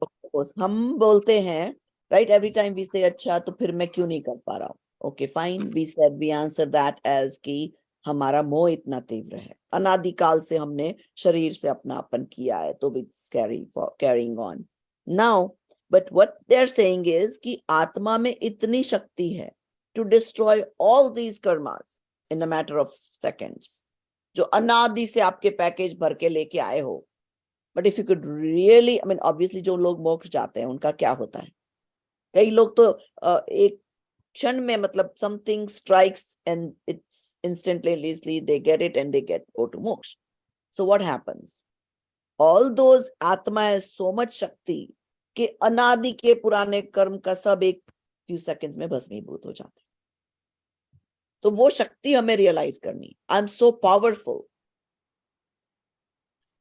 हम बोलते हैं, right? Every time we say अच्छा तो फिर मैं क्यों नहीं कर पा रहा हूँ? Okay, fine. We answer that as कि हमारा मोह इतना तीव्र है. अनादिकाल से हमने शरीर से अपनापन किया है, तो it's carrying on. Now, but what they're saying is कि आत्मा में इतनी शक्ति है to destroy all these karmas in a matter of seconds. जो अनादि से आपके पैकेज भर के लेके आए हो. But if you could really, I mean, obviously जो लोग मोक्ष जाते हैं उनका क्या होता है? कई लोग तो एक क्षण में मतलब something strikes and it's instantaneously they get it and they go to moksha. So what happens? All those atma has so much shakti कि अनादि के पुराने कर्म का सब एक few seconds में भस्मीभूत हो जाता है. तो वो शक्ति हमें realize करनी. I'm so powerful.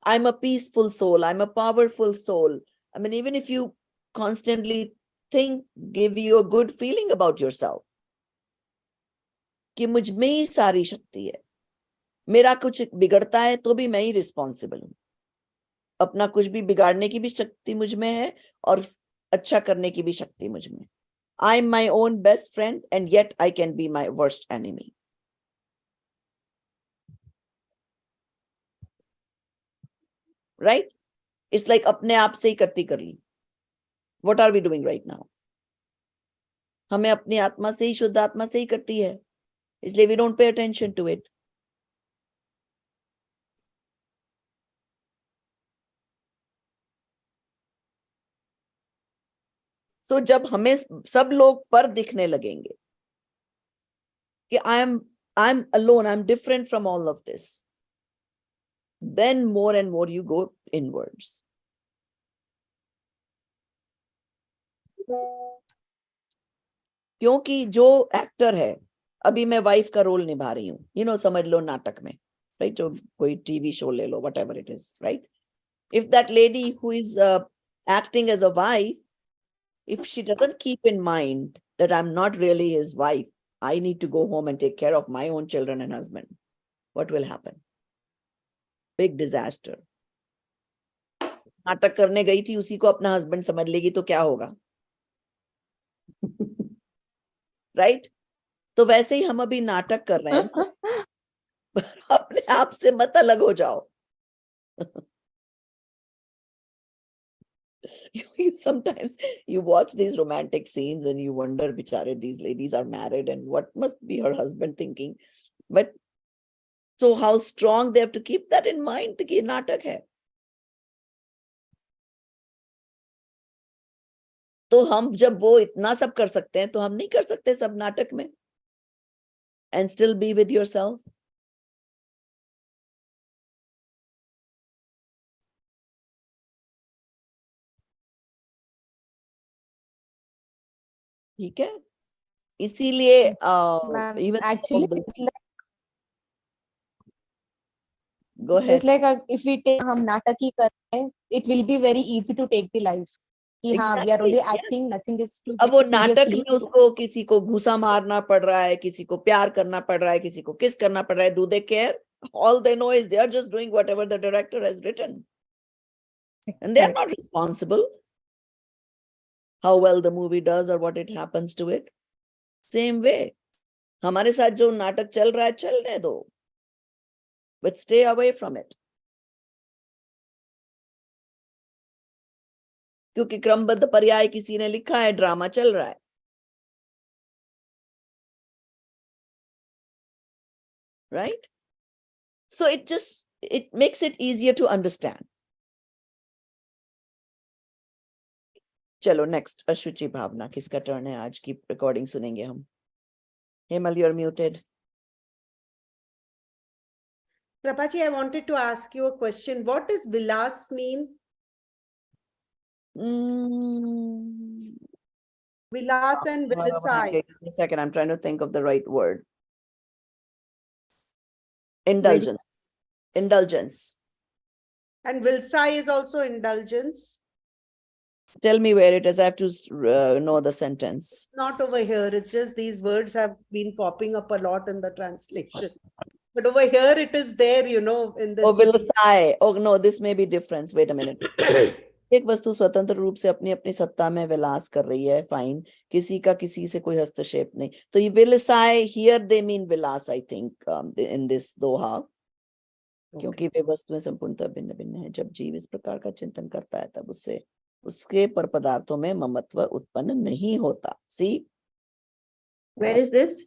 I'm a peaceful soul. I'm a powerful soul. I mean, even if you constantly think, give you a good feeling about yourself. कि मुझ में ही सारी शक्ति है. मेरा कुछ बिगड़ता है तो भी मैं ही रिस्पॉन्सिबल हूं. अपना कुछ भी बिगाड़ने की भी शक्ति मुझ में है और अच्छा करने की भी शक्ति मुझ में. I am my own best friend and yet I can be my worst enemy. Right? It's like अपने आप से ही इकट्ठी कर ली. What are we doing right now? हमें अपनी आत्मा से ही, शुद्ध आत्मा से ही इकट्ठी है. इसलिए we don't pay attention to it. So जब हमें सब लोग पर दिखने लगेंगे कि I'm alone, I'm different from all of this, then more and more you go inwards. क्योंकि जो एक्टर है, अभी मैं वाइफ का रोल निभा रही हूँ, समझ लो नाटक में, राइट? जो कोई टीवी शो ले लो, whatever it is, right? If that lady who is acting as a wife, if she doesn't keep in mind that I'm not really his wife, I need to go home and take care of my own children and husband, what will happen? Big disaster. नाटक करने गई थी, उसी को अपना husband समझ लेगी तो क्या होगा? राइट? तो वैसे ही हम अभी नाटक कर रहे हैं. अपने आप से मत अलग हो जाओ. Sometimes you watch these romantic scenes and you wonder, bichare, these ladies are married and what must be her husband thinking? But so how strong they have to keep that in mind कि नाटक है. तो हम जब वो इतना सब कर सकते हैं तो हम नहीं कर सकते सब नाटक में? And still be with yourself? ठीक है. इसीलिए Ma'am, even actually, all the- it's like Go ahead. Just like if we take हम नाटक ही कर रहे हैं, it will be very easy to take the life. कि हाँ, we are Exactly, only yes. acting, nothing is to अब वो take नाटक seriously. में उसको किसी को घूसा मारना पड़ रहा है, किसी को प्यार करना पड़ रहा है, किसी को किस करना पड़ रहा है. Do they care? All they know is they are just doing whatever the director has written, and they are not responsible how well the movie does or what it happens to it. Same way, हमारे साथ जो नाटक चल रहा है चलने दो, but stay away from it. क्योंकि क्रमबद्ध पर्याय किसी ने लिखा है, ड्रामा चल रहा है. Right? So it makes it easier to understand. चलो next, अशुचि भावना. किसका टर्न है? आज की रिकॉर्डिंग सुनेंगे हम. Hemal, you're muted. Prabhaji, I wanted to ask you a question. What does vilas mean? Vilas and vilasai. Give me a second, I'm trying to think of the right word. Indulgence. Indulgence. And vilsai is also indulgence. Tell me where it is. I have to know the sentence. Not over here. It's just these words have been popping up a lot in the translation. But over here it is there, you know, in this. Oh, vilasai. Oh no, this may be different. Wait a minute. एक वस्तु स्वतंत्र रूप से अपनी अपनी सत्ता में विलास कर रही है, फाइन. किसी का किसी से कोई हस्तक्षेप नहीं. तो ये विलासाय, here they mean Vilas, I think, in this दोहा. क्योंकि वे वस्तुएं संपूर्णतः भिन्न भिन्न है. जब जीव इस प्रकार का चिंतन करता है तब उससे उसके पर पदार्थों में ममत्व उत्पन्न नहीं होता. See? Where is this?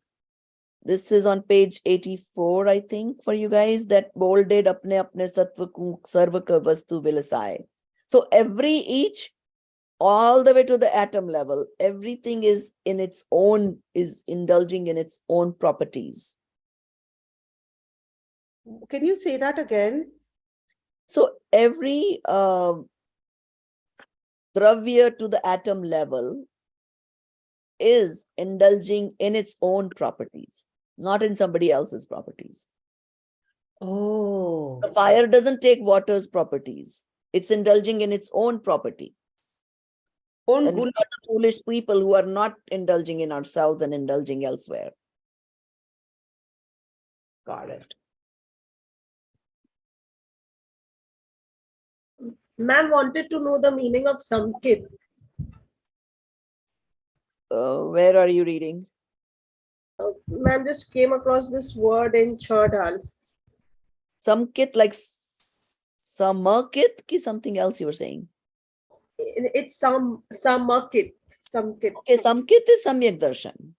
This is on page 84, I think, for you guys. That bolded अपने अपने सत्व को सर्व का वस्तु विलासाय. So each, all the way to the atom level, everything is in its own, is indulging in its own properties. Can you say that again? So every dravya to the atom level is indulging in its own properties, not in somebody else's properties. Oh. The fire doesn't take water's properties. It's indulging in its own property. Own And we are the foolish people who are not indulging in ourselves and indulging elsewhere. Got it. Ma'am wanted to know the meaning of samkit. Where are you reading? Ma'am just came across this word in Chardal. Samkit, like samakit, ki something else you were saying? It's samakit. Samkit. Okay, samkit is samyak darshan.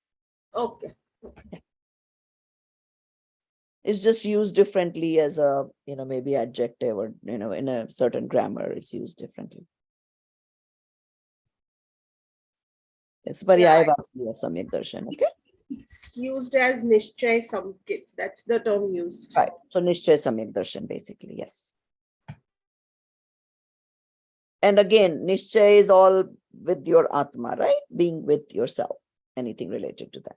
Okay. It's just used differently as a, maybe adjective or, in a certain grammar, it's used differently. It's paryayavasti of samyak darshan, okay? It's used as nishchay samkit. That's the term used. Right. So nishchay samyak darshan, basically, yes. And again, nishchay is all with your atma, right? Being with yourself, anything related to that.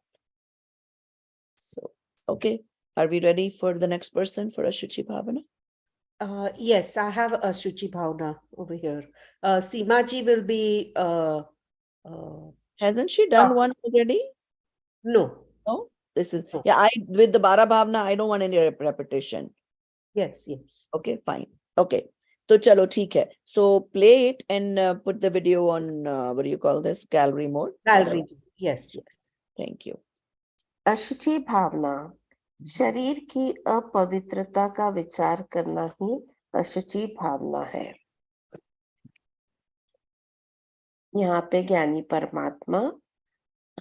So, okay. Are we ready for the next person for Ashuchi Bhavana? Yes, I have Ashuchi Bhavana over here. Seemaji will be. Hasn't she done one already? No. No? This is, No. yeah, with the Barah Bhavana, I don't want any repetition. Yes, yes. Okay, fine. Okay. So, chalo, theek hai. So, play it and put the video on, what do you call this? Gallery mode? Gallery. Yes, yes. Thank you. अशुचि भावना. शरीर की अपवित्रता का विचार करना ही अशुचि भावना है. यहाँ पे ज्ञानी परमात्मा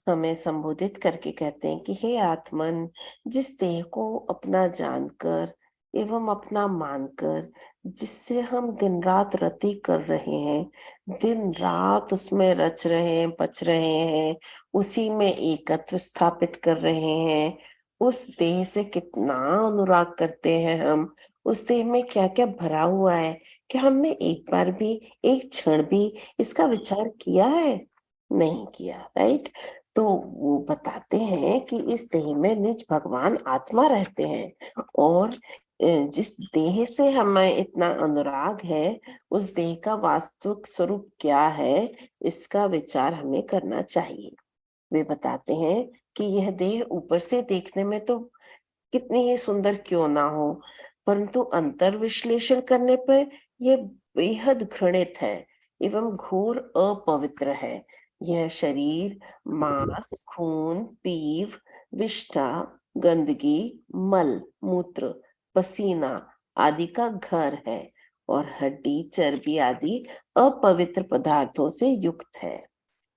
हमें संबोधित करके कहते हैं कि हे आत्मन, जिस देह को अपना जानकर एवं अपना मानकर जिससे हम दिन रात रति कर रहे हैं, दिन रात उसमें रच रहे हैं, बच रहे हैं, उसी में एकत्व स्थापित कर रहे हैं, उस देह से कितना अनुराग करते हैं हम, उस देह में क्या क्या भरा हुआ है, क्या हमने एक बार भी, एक क्षण भी इसका विचार किया है? नहीं किया, राइट? तो वो बताते हैं कि इस देह में निज भगवान आत्मा रहते हैं और जिस देह से हमें इतना अनुराग है, उस देह का वास्तविक स्वरूप क्या है, इसका विचार हमें करना चाहिए। वे बताते हैं कि यह देह ऊपर से देखने में तो कितनी ही सुंदर क्यों ना हो, परंतु अंतर विश्लेषण करने पर यह बेहद घृणित है एवं घोर अपवित्र है। यह शरीर मांस, खून, पीव, विष्ठा, गंदगी, मल, मूत्र, पसीना आदि का घर है और हड्डी, चर्बी आदि अपवित्र पदार्थों से युक्त है।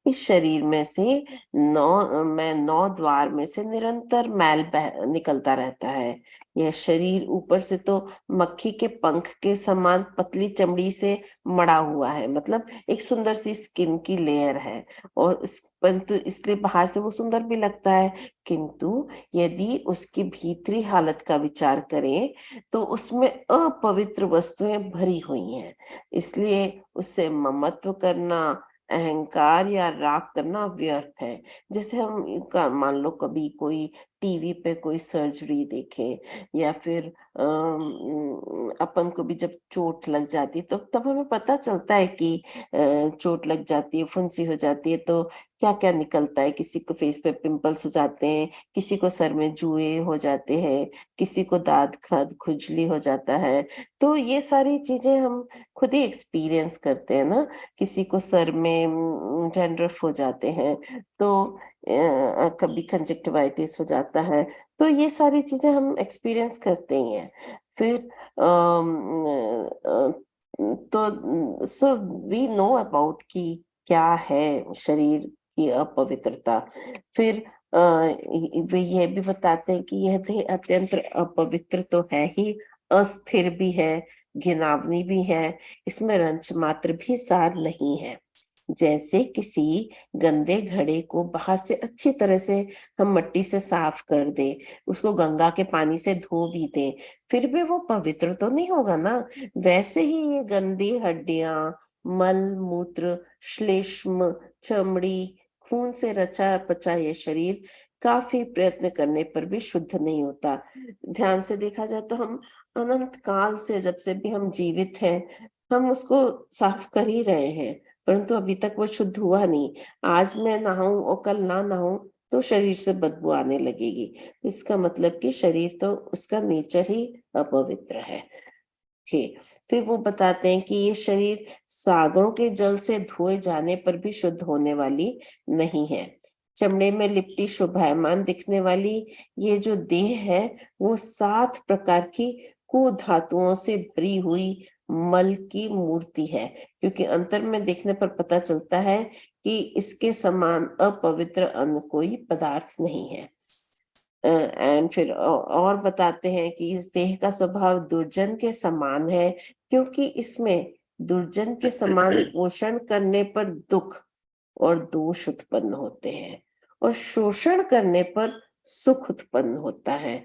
इस शरीर में से 9 द्वार में से निरंतर मैल निकलता रहता है। यह शरीर ऊपर से तो मक्खी के पंख के समान पतली चमड़ी से मड़ा हुआ है, मतलब एक सुंदर सी स्किन की लेयर है, और परंतु इसलिए बाहर से वो सुंदर भी लगता है, किंतु यदि उसकी भीतरी हालत का विचार करें तो उसमें अपवित्र वस्तुएं भरी हुई हैं। इसलिए उससे ममत्व करना, अहंकार या राग करना व्यर्थ है। जैसे हम मान लो कभी कोई टीवी पे कोई सर्जरी देखे, या फिर अपन को भी जब चोट लग जाती है तो तब हमें पता चलता है कि चोट लग जाती है, फुंसी हो जाती है तो क्या क्या निकलता है। किसी को फेस पे पिंपल्स हो जाते हैं, किसी को सर में जुए हो जाते हैं, किसी को दांत खद खुजली हो जाता है। तो ये सारी चीजें हम खुद ही एक्सपीरियंस करते हैं ना। किसी को सर में डैंड्रफ हो जाते हैं, तो कभी कंजक्टिवाइटिस हो जाता है। तो ये सारी चीजें हम एक्सपीरियंस करते ही हैं। फिर तो सो वी नो अबाउट कि क्या है शरीर की अपवित्रता। फिर वे ये भी बताते हैं कि यह देह अत्यंत अपवित्र तो है ही, अस्थिर भी है, घिनावनी भी है, इसमें रंच मात्र भी सार नहीं है। जैसे किसी गंदे घड़े को बाहर से अच्छी तरह से हम मिट्टी से साफ कर दे, उसको गंगा के पानी से धो भी दे, फिर भी वो पवित्र तो नहीं होगा ना। वैसे ही ये गंदी हड्डियां, मल मूत्र, श्लेष्म, चमड़ी, खून से रचा पचा ये शरीर काफी प्रयत्न करने पर भी शुद्ध नहीं होता। ध्यान से देखा जाए तो हम अनंत काल से, जब से भी हम जीवित हैं, हम उसको साफ कर ही रहे हैं, परंतु अभी तक वो शुद्ध हुआ नहीं। आज मैं नहाऊं और कल ना नहाऊं तो शरीर से बदबू आने लगेगी। इसका मतलब कि शरीर तो उसका नेचर ही अपवित्र है। फिर वो बताते हैं कि ये शरीर सागरों के जल से धोए जाने पर भी शुद्ध होने वाली नहीं है। चमड़े में लिपटी शोभायमान दिखने वाली ये जो देह है, वो 7 प्रकार की कुधातुओं से भरी हुई मल की मूर्ति है, क्योंकि अंतर में देखने पर पता चलता है कि इसके समान अपवित्र अन्य कोई पदार्थ नहीं है। एंड फिर और बताते हैं कि इस देह का स्वभाव दुर्जन के समान है, क्योंकि इसमें दुर्जन के समान पोषण करने पर दुख और दोष उत्पन्न होते हैं, और शोषण करने पर सुख उत्पन्न होता है।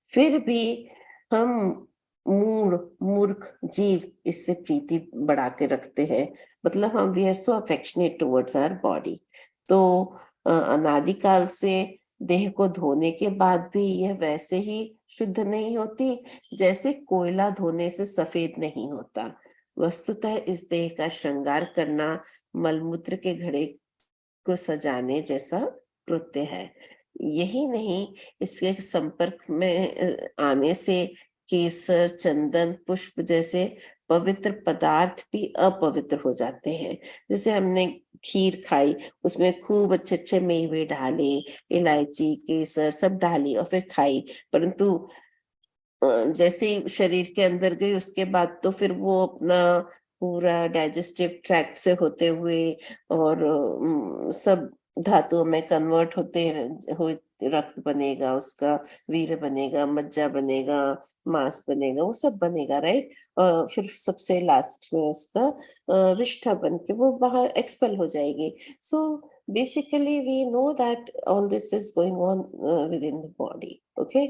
फिर भी हम मूर्ख जीव इससे प्रीति बढ़ा के रखते हैं, मतलब हम we are so affectionate towards our body. तो अनादिकाल से देह को धोने के बाद भी यह वैसे ही शुद्ध नहीं होती जैसे कोयला धोने से सफेद नहीं होता। वस्तुतः इस देह का श्रृंगार करना मलमूत्र के घड़े को सजाने जैसा कृत्य है। यही नहीं, इसके संपर्क में आने से केसर, चंदन, पुष्प जैसे पवित्र पदार्थ भी अपवित्र हो जाते हैं। जैसे हमने खीर खाई, उसमें खूब अच्छे अच्छे मेवे डाले, इलायची, केसर सब डाली और फिर खाई, परंतु जैसे ही शरीर के अंदर गई उसके बाद तो फिर वो अपना पूरा डाइजेस्टिव ट्रैक्ट से होते हुए और सब धातुओं में कन्वर्ट होते हो, रक्त बनेगा, उसका वीर्य बनेगा, मज्जा बनेगा, मांस बनेगा, वो सब बनेगा, राइट। फिर सबसे लास्ट में उसका विष्ठा बन के वो बाहर एक्सपेल हो जाएगी। So basically we know that all this is going on within the body, okay.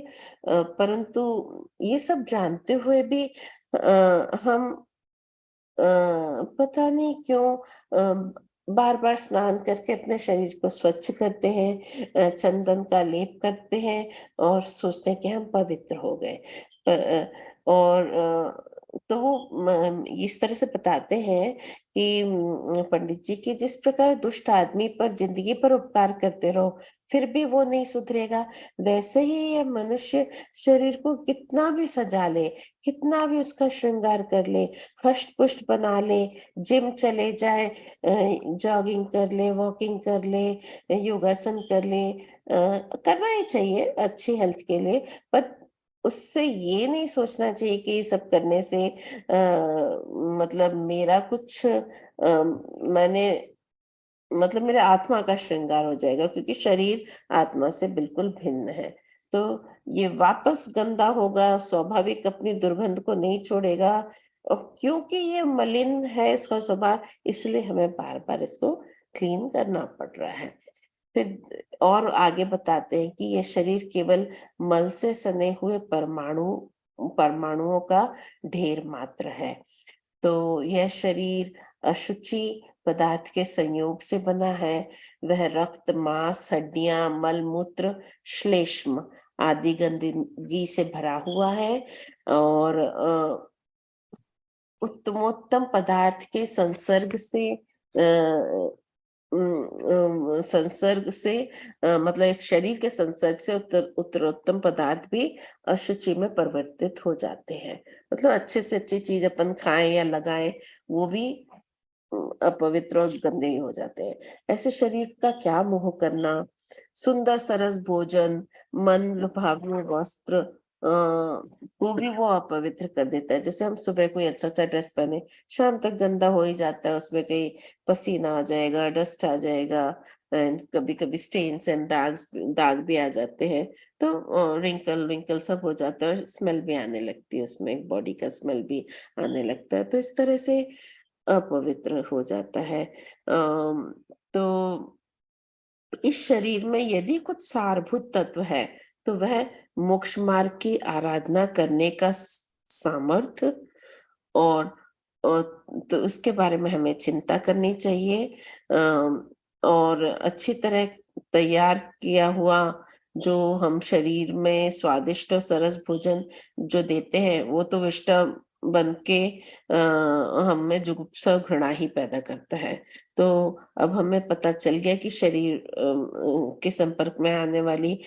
परंतु ये सब जानते हुए भी हम पता नहीं क्यों बार बार स्नान करके अपने शरीर को स्वच्छ करते हैं, चंदन का लेप करते हैं और सोचते हैं कि हम पवित्र हो गए। और तो वो इस तरह से बताते हैं कि पंडित जी कि जिस प्रकार दुष्ट आदमी पर जिंदगी पर उपकार करते रहो फिर भी वो नहीं सुधरेगा, वैसे ही ये मनुष्य शरीर को कितना भी सजा ले, कितना भी उसका श्रृंगार कर ले, हष्ट पुष्ट बना ले, जिम चले जाए, जॉगिंग कर ले, वॉकिंग कर ले, योगासन कर ले, करना ही चाहिए अच्छी हेल्थ के लिए, पर उससे ये नहीं सोचना चाहिए कि ये सब करने से मतलब मेरा कुछ मैंने मतलब मेरे आत्मा का श्रृंगार हो जाएगा, क्योंकि शरीर आत्मा से बिल्कुल भिन्न है। तो ये वापस गंदा होगा, स्वाभाविक अपनी दुर्गंध को नहीं छोड़ेगा, और क्योंकि ये मलिन है इसका स्वभाव, इसलिए हमें बार बार इसको क्लीन करना पड़ रहा है। फिर और आगे बताते हैं कि यह शरीर केवल मल से सने हुए परमाणुओं का ढेर मात्र है। तो यह शरीर अशुचि पदार्थ के संयोग से बना है। वह रक्त, मांस, हड्डियां, मल मूत्र, श्लेष्म आदि गंदगी से भरा हुआ है, और उत्तमोत्तम पदार्थ के संसर्ग से मतलब इस शरीर के संसर्ग से उत्तरोत्तम पदार्थ भी अशुचि में परिवर्तित हो जाते हैं। मतलब अच्छे से अच्छी चीज अपन खाएं या लगाएं, वो भी अपवित्र और गंदे ही हो जाते हैं। ऐसे शरीर का क्या मोह करना। सुंदर सरस भोजन, मन लुभावने वस्त्र को भी वो अपवित्र कर देता है। जैसे हम सुबह कोई अच्छा सा ड्रेस पहने, शाम तक गंदा हो ही जाता है, उसमें कहीं पसीना आ जाएगा, डस्ट आ जाएगा, एंड कभी कभी स्टेन्स एंड दाग भी आ जाते हैं, तो रिंकल सब हो जाता है, और स्मेल भी आने लगती है, उसमें बॉडी का स्मेल भी आने लगता है। तो इस तरह से अपवित्र हो जाता है। तो इस शरीर में यदि कुछ सारभूत तत्व है तो वह मोक्ष मार्ग की आराधना करने का सामर्थ्य, और तो उसके बारे में हमें चिंता करनी चाहिए। और अच्छी तरह तैयार किया हुआ जो हम शरीर में स्वादिष्ट और सरस भोजन जो देते हैं, वो तो विष्टा बन के हम में जुगुप्सा घृणा ही पैदा करता है। तो अब हमें पता चल गया कि शरीर के संपर्क में आने वाली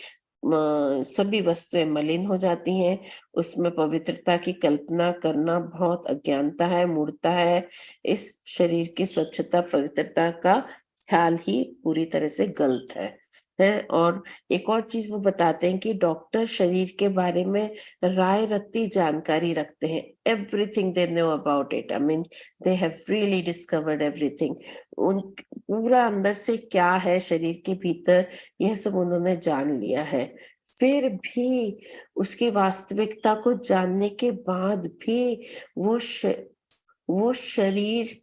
सभी वस्तुएं मलिन हो जाती हैं, उसमें पवित्रता की कल्पना करना बहुत अज्ञानता है, मूर्खता है। इस शरीर की स्वच्छता पवित्रता का ख्याल ही पूरी तरह से गलत है। और एक और चीज वो बताते हैं कि डॉक्टर शरीर के बारे में राय रत्ती जानकारी रखते हैं। Everything they know about it, I mean they have really discovered everything. उन पूरा अंदर से क्या है शरीर के भीतर, यह सब उन्होंने जान लिया है। फिर भी उसकी वास्तविकता को जानने के बाद भी वो शरीर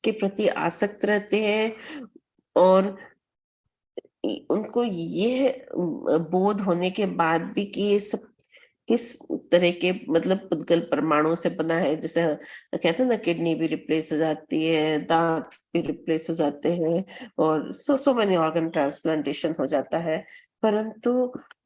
के प्रति आसक्त रहते हैं, और उनको ये बोध होने के बाद भी कि ये सब किस तरह के मतलब पुद्गल परमाणु से बना है। जैसे कहते हैं ना, किडनी भी रिप्लेस हो जाती है, दांत भी रिप्लेस हो जाते हैं, और सो मेनी ऑर्गन ट्रांसप्लांटेशन हो जाता है, परंतु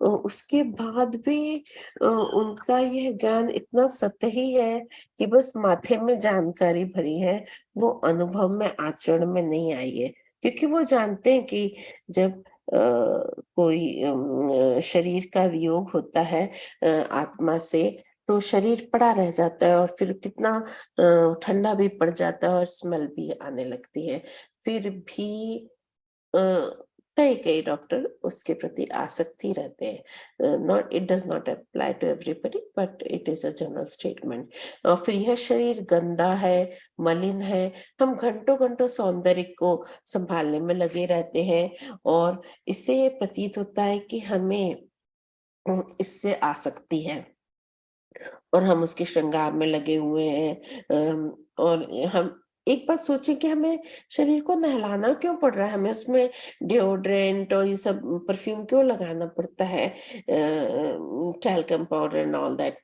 उसके बाद भी उनका यह ज्ञान इतना सतही है कि बस माथे में जानकारी भरी है, वो अनुभव में आचरण में नहीं आई है। क्योंकि वो जानते हैं कि जब कोई शरीर का वियोग होता है आत्मा से, तो शरीर पड़ा रह जाता है, और फिर कितना ठंडा भी पड़ जाता है, और स्मेल भी आने लगती है। फिर भी कई कई डॉक्टर उसके प्रति आसक्ति रहते हैं। Not it does not apply to everybody, but it is a general statement. और फिर यह शरीर गंदा है, मलिन है, हम घंटों घंटों सौंदर्य को संभालने में लगे रहते हैं, और इससे ये प्रतीत होता है कि हमें इससे आसक्ति है, और हम उसके श्रृंगार में लगे हुए हैं। और हम एक बात सोचें कि हमें शरीर को नहलाना क्यों पड़ रहा है, हमें उसमें डिओड्रेंट और ये सब परफ्यूम क्यों लगाना पड़ता है, talcum powder and all that,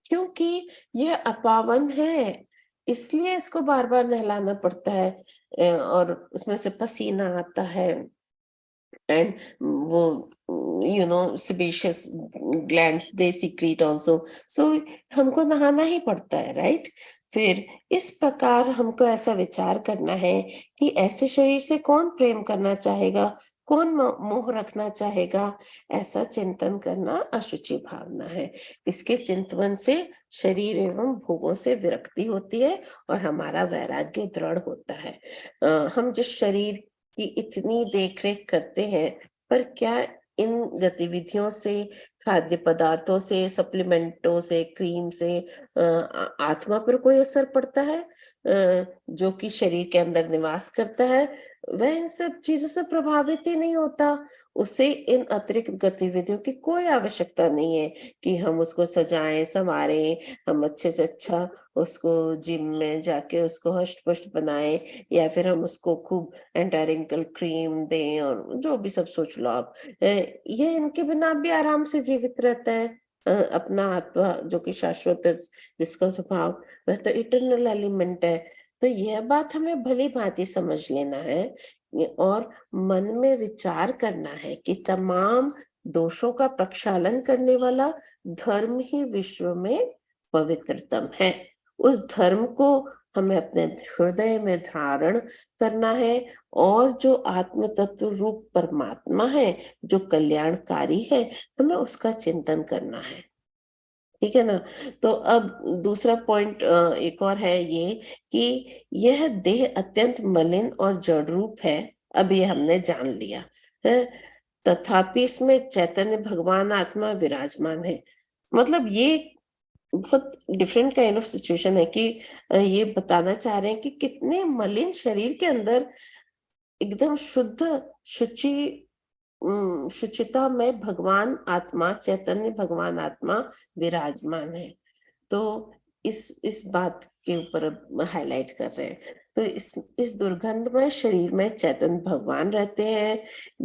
क्योंकि यह अपावन है, इसलिए इसको बार बार नहलाना पड़ता है, और उसमें से पसीना आता है, and वो sebaceous glands they secrete also, so हमको नहाना ही पड़ता है, राइट। फिर इस प्रकार हमको ऐसा विचार करना है कि ऐसे शरीर से कौन प्रेम करना चाहेगा, कौन मोह रखना चाहेगा, ऐसा चिंतन करना अशुचि भावना है। इसके चिंतन से शरीर एवं भोगों से विरक्ति होती है और हमारा वैराग्य दृढ़ होता है। हम जिस शरीर की इतनी देखरेख करते हैं, पर क्या इन गतिविधियों से, खाद्य पदार्थों से, सप्लीमेंटों से, क्रीम से आत्मा पर कोई असर पड़ता है? जो कि शरीर के अंदर निवास करता है वह इन सब चीजों से प्रभावित ही नहीं होता। उसे इन अतिरिक्त गतिविधियों की कोई आवश्यकता नहीं है कि हम उसको सजाएं संवारें, हम अच्छे से अच्छा उसको जिम में जाके उसको हष्ट पुष्ट बनाएं, या फिर हम उसको खूब एंटी रिंकल क्रीम दें, और जो भी सब सोच लो आप। ये इनके बिना भी आराम से जीवित रहता है। अपना आत्मा जो कि शाश्वत है, जिसका स्वभाव वह तो इटरनल एलिमेंट है। तो यह बात हमें भली भांति समझ लेना है और मन में विचार करना है कि तमाम दोषों का प्रक्षालन करने वाला धर्म ही विश्व में पवित्रतम है। उस धर्म को हमें अपने हृदय में धारण करना है, और जो आत्म तत्व रूप परमात्मा है, जो कल्याणकारी है, हमें उसका चिंतन करना है। ठीक है ना। तो अब दूसरा पॉइंट एक और है ये कि यह देह अत्यंत मलिन और जड़ रूप है। अब ये हमने जान लिया है, तथापि इसमें चैतन्य भगवान आत्मा विराजमान है। मतलब ये बहुत डिफरेंट काइंड ऑफ सिचुएशन है कि ये बताना चाह रहे हैं कि कितने मलिन शरीर के अंदर एकदम शुद्ध शुचिता में भगवान आत्मा, चैतन्य भगवान आत्मा विराजमान है। तो इस बात के ऊपर अब हाईलाइट कर रहे हैं। तो इस दुर्गंधमय शरीर में चैतन्य भगवान रहते हैं।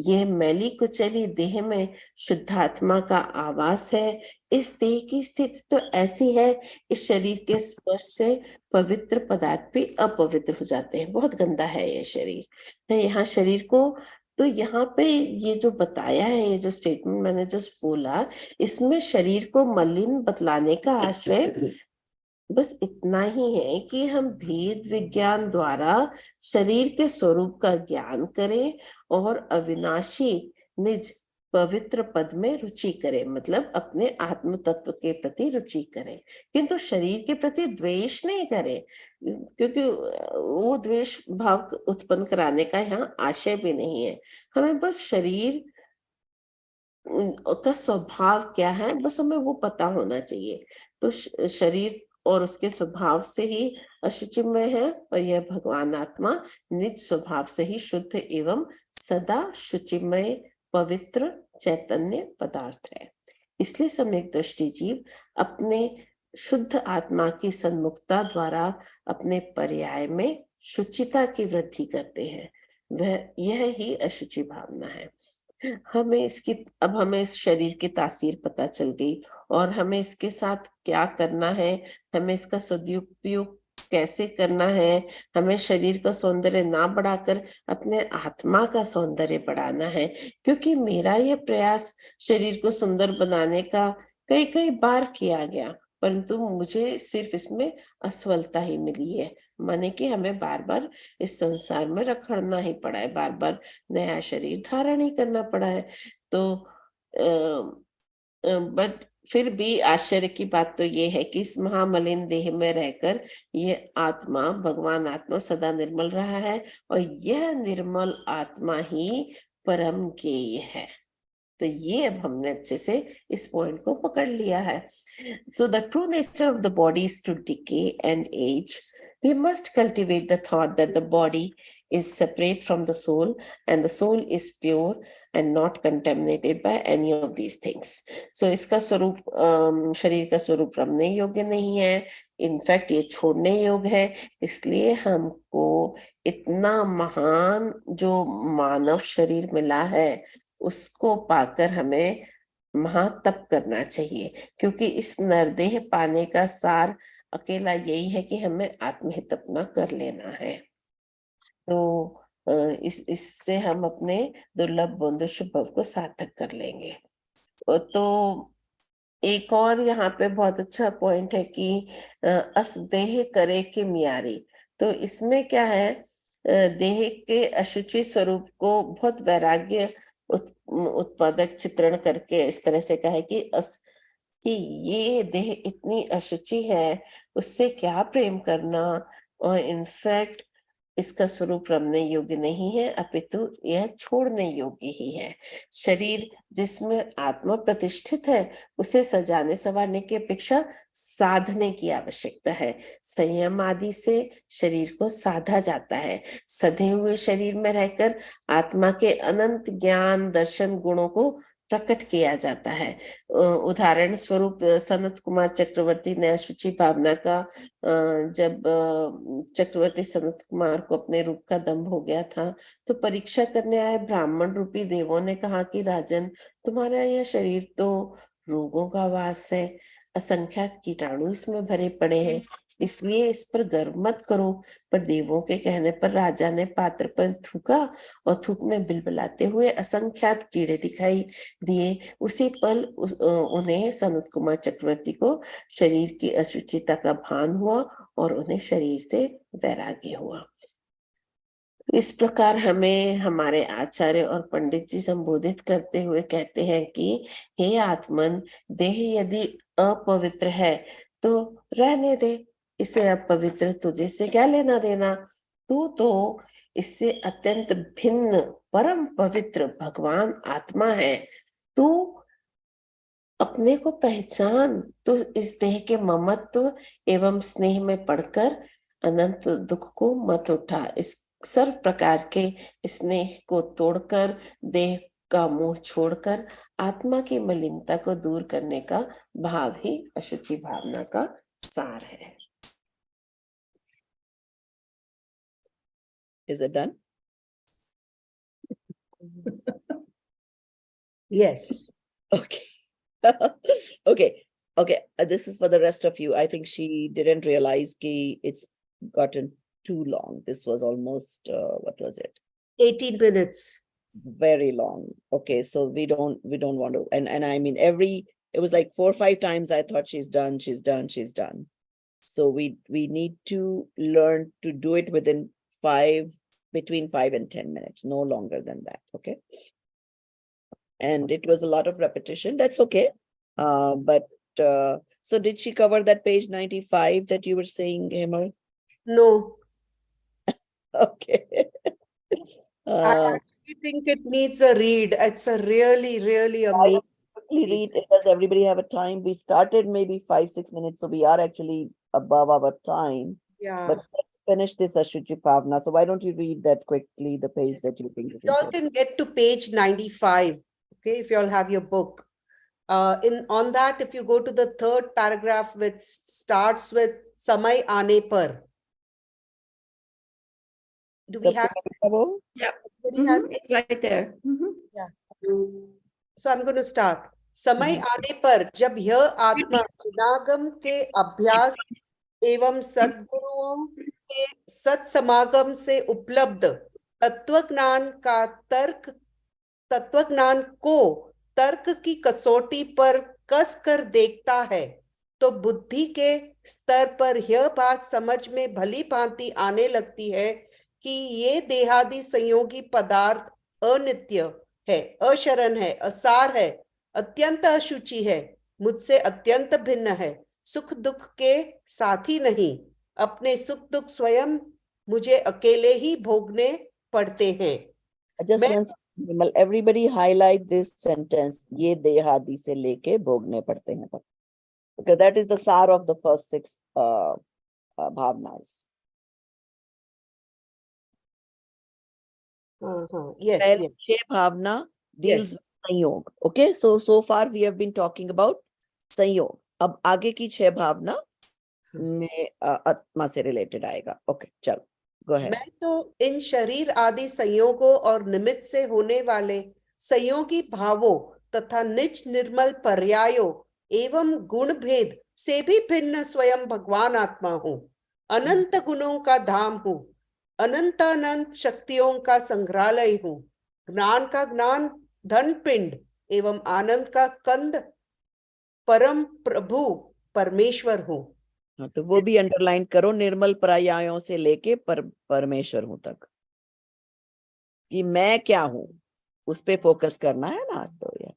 यह मैली कुचली देह में शुद्धात्मा का आवास है। इस देह की स्थिति तो ऐसी है, इस शरीर के स्पर्श से पवित्र पदार्थ भी अपवित्र हो जाते हैं। बहुत गंदा है ये शरीर। यहाँ शरीर को, तो यहाँ पे ये जो बताया है, ये जो स्टेटमेंट मैंने जस्ट बोला, इसमें शरीर को मलिन बतलाने का आशय बस इतना ही है कि हम भेद विज्ञान द्वारा शरीर के स्वरूप का ज्ञान करें और अविनाशी निज पवित्र पद में रुचि करें, मतलब अपने आत्म तत्व के प्रति रुचि करें, किंतु शरीर के प्रति द्वेष नहीं करें, क्योंकि वो द्वेष भाव उत्पन्न कराने का यहाँ आशय भी नहीं है। हमें बस शरीर का स्वभाव क्या है, बस हमें वो पता होना चाहिए। तो शरीर और उसके स्वभाव से ही अशुचिमय है, और यह भगवान आत्मा निज स्वभाव से ही शुद्ध एवं सदा शुचिमय पवित्र चैतन्य पदार्थ है। इसलिए सम्यक दृष्टि जीव अपने शुद्ध आत्मा की सन्मुखता द्वारा अपने पर्याय में शुचिता की वृद्धि करते हैं। यह ही अशुचि भावना है। अब हमें इस शरीर की तासीर पता चल गई, और हमें इसके साथ क्या करना है, हमें इसका सदुपयोग कैसे करना है। हमें शरीर का सौंदर्य ना बढ़ाकर अपने आत्मा का सौंदर्य बढ़ाना है, क्योंकि मेरा यह प्रयास शरीर को सुंदर बनाने का कई कई बार किया गया, परंतु मुझे सिर्फ इसमें असफलता ही मिली है। माने कि हमें बार बार इस संसार में रखड़ना ही पड़ा है, बार बार नया शरीर धारण ही करना पड़ा है। तो बट फिर भी आश्चर्य की बात तो ये है कि इस महामलिन देह में रहकर ये आत्मा, भगवान आत्मा सदा निर्मल रहा है, और यह निर्मल आत्मा ही परम ज्ञेय है। तो ये अब हमने अच्छे से इस पॉइंट को पकड़ लिया है। So the true nature of the body is to decay and age. We must cultivate the thought that the body is separate from the soul, and the soul is pure and not contaminated by any of these things. So इसका स्वरूप, शरीर का स्वरूप रमने योग्य नहीं है, in fact ये छोड़ने योग्य है। इसलिए हमको इतना महान जो मानव शरीर मिला है, उसको पाकर हमें महातप करना चाहिए, क्योंकि इस नरदेह पाने का सार अकेला यही है कि हमें आत्महित अपना कर लेना है। तो इससे हम अपने दुर्लभ बंधु शुभ भव को सार्थक कर लेंगे। तो एक और यहाँ पे बहुत अच्छा पॉइंट है कि अस देह करे के म्यारी। तो इसमें क्या है, देह के अशुचि स्वरूप को बहुत वैराग्य उत्पादक चित्रण करके इस तरह से कहा है कि ये देह इतनी अशुचि है, उससे क्या प्रेम करना, और इनफैक्ट इसका स्वरूप रमने योग्य नहीं है, अपितु यह छोड़ने योग्य ही है। शरीर जिसमें आत्मा प्रतिष्ठित है, उसे सजाने संवारने की अपेक्षा साधने की आवश्यकता है। संयम आदि से शरीर को साधा जाता है। सधे हुए शरीर में रहकर आत्मा के अनंत ज्ञान दर्शन गुणों को प्रकट किया जाता है। उदाहरण स्वरूप सनत कुमार चक्रवर्ती ने अशुचि भावना का, जब चक्रवर्ती सनत कुमार को अपने रूप का दंभ हो गया था, तो परीक्षा करने आए ब्राह्मण रूपी देवों ने कहा कि राजन, तुम्हारा यह शरीर तो रोगों का वास है, असंख्यात कीटाणु इसमें भरे पड़े हैं, इसलिए इस पर गर्व मत करो। पर देवों के कहने पर राजा ने पात्र पर थूका और थूक में बिलबिलाते हुए असंख्यात कीड़े दिखाई दिए। उसी पल उन्हें सनत कुमार चक्रवर्ती को शरीर की अशुचिता का भान हुआ और उन्हें शरीर से वैराग्य हुआ। इस प्रकार हमें हमारे आचार्य और पंडित जी संबोधित करते हुए कहते हैं कि हे आत्मन, देह यदि अपवित्र है तो रहने दे, इसे अपवित्र तुझे से क्या लेना देना, तू तो इससे अत्यंत भिन्न परम पवित्र भगवान आत्मा है। तू अपने को पहचान, तो इस देह के ममत्व एवं स्नेह में पड़कर अनंत दुख को मत उठा। इस सर्व प्रकार के स्नेह को तोड़कर, देह का मोह छोड़कर आत्मा की मलिनता को दूर करने का भाव ही अशुचि भावना का सार है। Is it done? Yes. Okay. Okay. Okay. This is for the rest of you. I think she didn't realize ki it's gotten too long. This was almost, what was it? 18 minutes. Very long. Okay. So we don't want to, and I mean, it was like 4 or 5 times I thought she's done. So we need to learn to do it within between 5 and 10 minutes, no longer than that. Okay. And it was a lot of repetition. That's okay. So did she cover that page 95 that you were saying, Hemal? No. Okay. I actually think it needs a read. It's a really, really amazing. Quickly read. Does everybody have a time? We started maybe 5-6 minutes, so we are actually above our time. Yeah. But let's finish this Ashuchi Bhavana. So why don't you read that quickly, the page that you think is Y'all important? can get to page 95, okay, if y'all have your book. On that, if you go to the third paragraph, which starts with Samay Aane Par. Do we have? Yeah. Everybody has? It's right there. Yeah. So I'm going to start. समय आने पर जब यह आत्मा चिदागम के अभ्यास एवं सद्गुरुओं के सत्समागम से उपलब्ध तत्वज्ञान को तर्क की कसौटी पर कस कर देखता है, तो बुद्धि के स्तर पर यह बात समझ में भली भांति आने लगती है कि ये देहादि संयोगी पदार्थ अनित्य है, अशरण है, असार है, अत्यंत अशुचि है, मुझसे अत्यंत भिन्न है, सुख दुख के साथी नहीं, अपने सुख दुख स्वयं मुझे अकेले ही भोगने पड़ते हैं। Just once, everybody highlight this sentence. ये देहादि से लेके भोगने पड़ते हैं तक. Okay, that is the sar of the first 6 bhavanas. Yes. Bhavana deals with संयोग. Okay, so far we have been talking about संयोग. अब आगे की 6 भावना में आत्मा से रिलेटेड आएगा. Okay, चलो, go ahead. मैं तो इन शरीर आदि संयोगों और निमित्त से होने वाले संयोगी भावों तथा निज निर्मल पर्यायों एवं गुण भेद से भी भिन्न स्वयं भगवान आत्मा हूँ, अनंत गुणों का धाम हूँ, अनंतानंत शक्तियों का संग्रहालय हूँ, ज्ञान का ज्ञान धन पिंड एवं आनंद का कंद परम प्रभु परमेश्वर हूँ। हाँ, तो वो भी अंडरलाइन करो, निर्मल पर्यायों से लेके परमेश्वर हूं तक, कि मैं क्या हूं, उस पे फोकस करना है ना। तो ये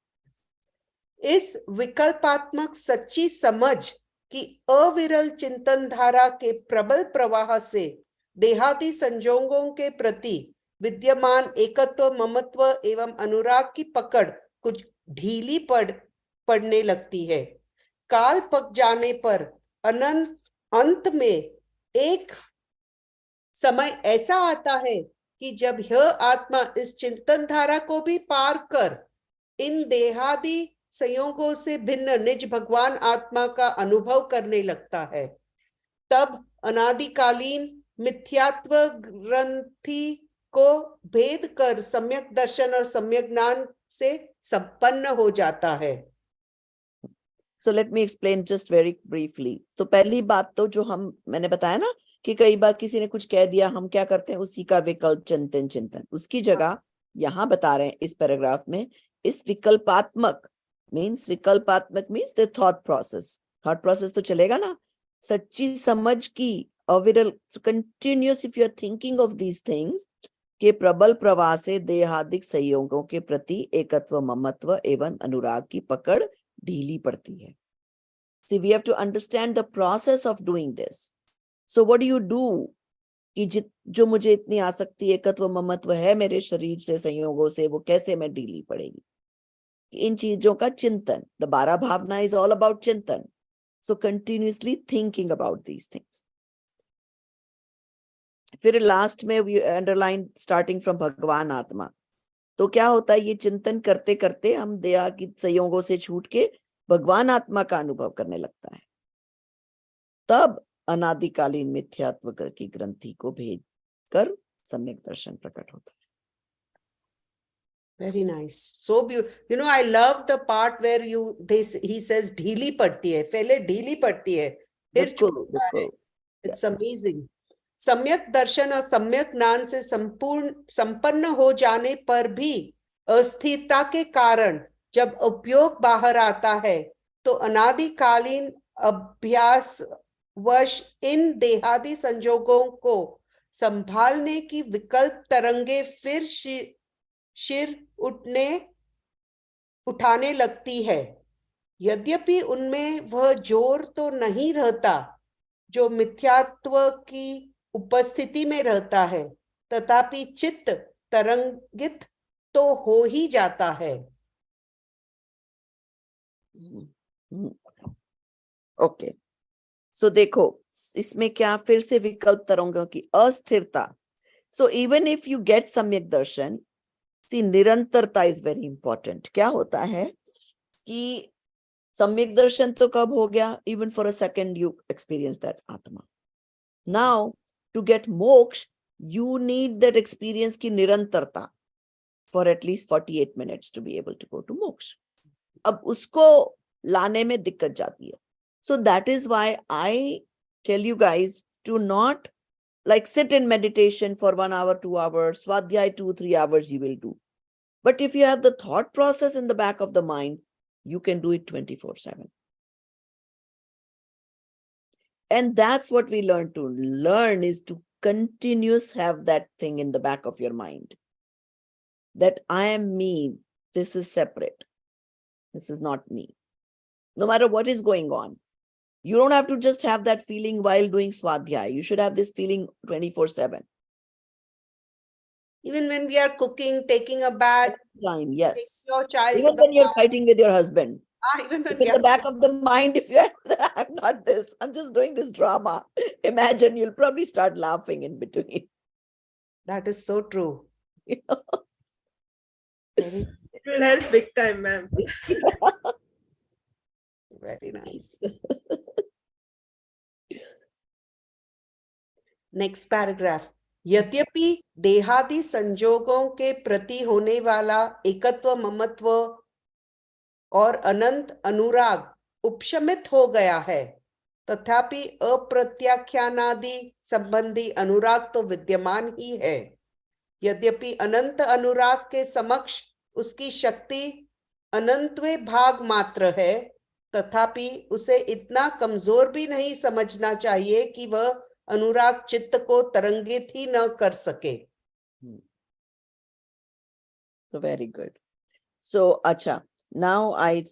इस विकल्पात्मक सच्ची समझ की अविरल चिंतन धारा के प्रबल प्रवाह से देहाती संजोगों के प्रति विद्यमान एकत्व, ममत्व एवं अनुराग की पकड़ कुछ ढीली पड़ने लगती है। काल पक जाने पर अंत में एक समय ऐसा आता है कि जब यह आत्मा इस चिंतन धारा को भी पार कर इन देहादि संयोगों से भिन्न निज भगवान आत्मा का अनुभव करने लगता है। तब अनादिकालीन मिथ्यात्व ग्रंथि को भेद कर सम्यक दर्शन और सम्यक ज्ञान से संपन्न हो जाता है। So let me explain just very briefly. तो पहली बात तो जो मैंने बताया ना कि कई बार किसी ने कुछ कह दिया, हम क्या करते हैं, उसी का विकल्प चिंतन, उसकी जगह यहाँ बता रहे हैं इस पैराग्राफ में, इस विकल्पात्मक मीन्स द थॉट प्रोसेस तो चलेगा ना, सच्ची समझ की अविरल continuous, if you are thinking of these things, के प्रबल प्रवाह से देहादिक संयोगों के प्रति एकत्व, ममत्व एवं अनुराग की पकड़ ढीली पड़ती है। See, we have to understand the process of doing this. So what do you do? कि जो मुझे इतनी आसक्ति, एकत्व, ममत्व है मेरे शरीर से, संयोगों से, वो कैसे मैं ढीली पड़ेगी? इन चीजों का चिंतन, the Barah Bhavana is all about चिंतन. So continuously thinking about these things. फिर लास्ट में we underline starting from भगवान आत्मा। तो क्या होता है, ये चिंतन करते करते हम देहा की संयोगों से छूट के भगवान आत्मा का अनुभव करने लगता है। तब अनादिकालीन मिथ्यात्व की ग्रंथि को भेद कर सम्यक दर्शन प्रकट होता है। Very nice. So beautiful. I love the part where he says ढीली पड़ती है, पहले ढीली पड़ती है, फिर छूटता है। It's amazing. सम्यक दर्शन और सम्यक ज्ञान से संपन्न हो जाने पर भी अस्थिरता के कारण जब उपयोग बाहर आता है, तो अनादिकालीन अभ्यास वश इन देहादी संजोगों को संभालने की विकल्प तरंगे फिर शिर उठाने लगती है। यद्यपि उनमें वह जोर तो नहीं रहता जो मिथ्यात्व की उपस्थिति में रहता है, तथापि चित्त तरंगित तो हो ही जाता है। ओके, सो देखो इसमें क्या फिर से विकल्प तरंगों की अस्थिरता। So even if you get सम्यक दर्शन, सी निरंतरता इज वेरी इंपॉर्टेंट। क्या होता है कि सम्यक दर्शन तो कब हो गया, even for a second you experience that आत्मा। Now to get moksha you need that experience की निरंतरता for at least 48 minutes to be able to go to moksha. अब उसको लाने में दिक्कत जाती है। So that is why I tell you guys to not like sit in meditation for 1 hour, 2 hours, Swadhyay 2-3 hours you will do. But if you have the thought process in the back of the mind, you can do it 24/7. And that's what we learn to learn, is to continuously have that thing in the back of your mind. That I am me, this is separate. This is not me. No matter what is going on. You don't have to just have that feeling while doing Swadhyay. You should have this feeling 24/7. Even when we are cooking, taking a bath, Time, yes. taking your child Even to the when you're park. fighting with your husband. Even when If we in are the back of the mind, if you have, I'm not this, I'm just doing this drama. Imagine, you'll probably start laughing in between. That is so true. It will help big time, ma'am. Very nice. Next paragraph. यद्यपि देहादि संजोगों के प्रति होने वाला एकत्व, ममत्व और अनंत अनुराग उपशमित हो गया है, तथापि अप्रत्याख्यानादि संबंधी अनुराग तो विद्यमान ही है। यद्यपि अनंत अनुराग के समक्ष उसकी शक्ति अनंतवे भाग मात्र है, तथापि उसे इतना कमजोर भी नहीं समझना चाहिए कि वह अनुराग चित्त को तरंगित ही न कर सके। So very good. So, acha. Now I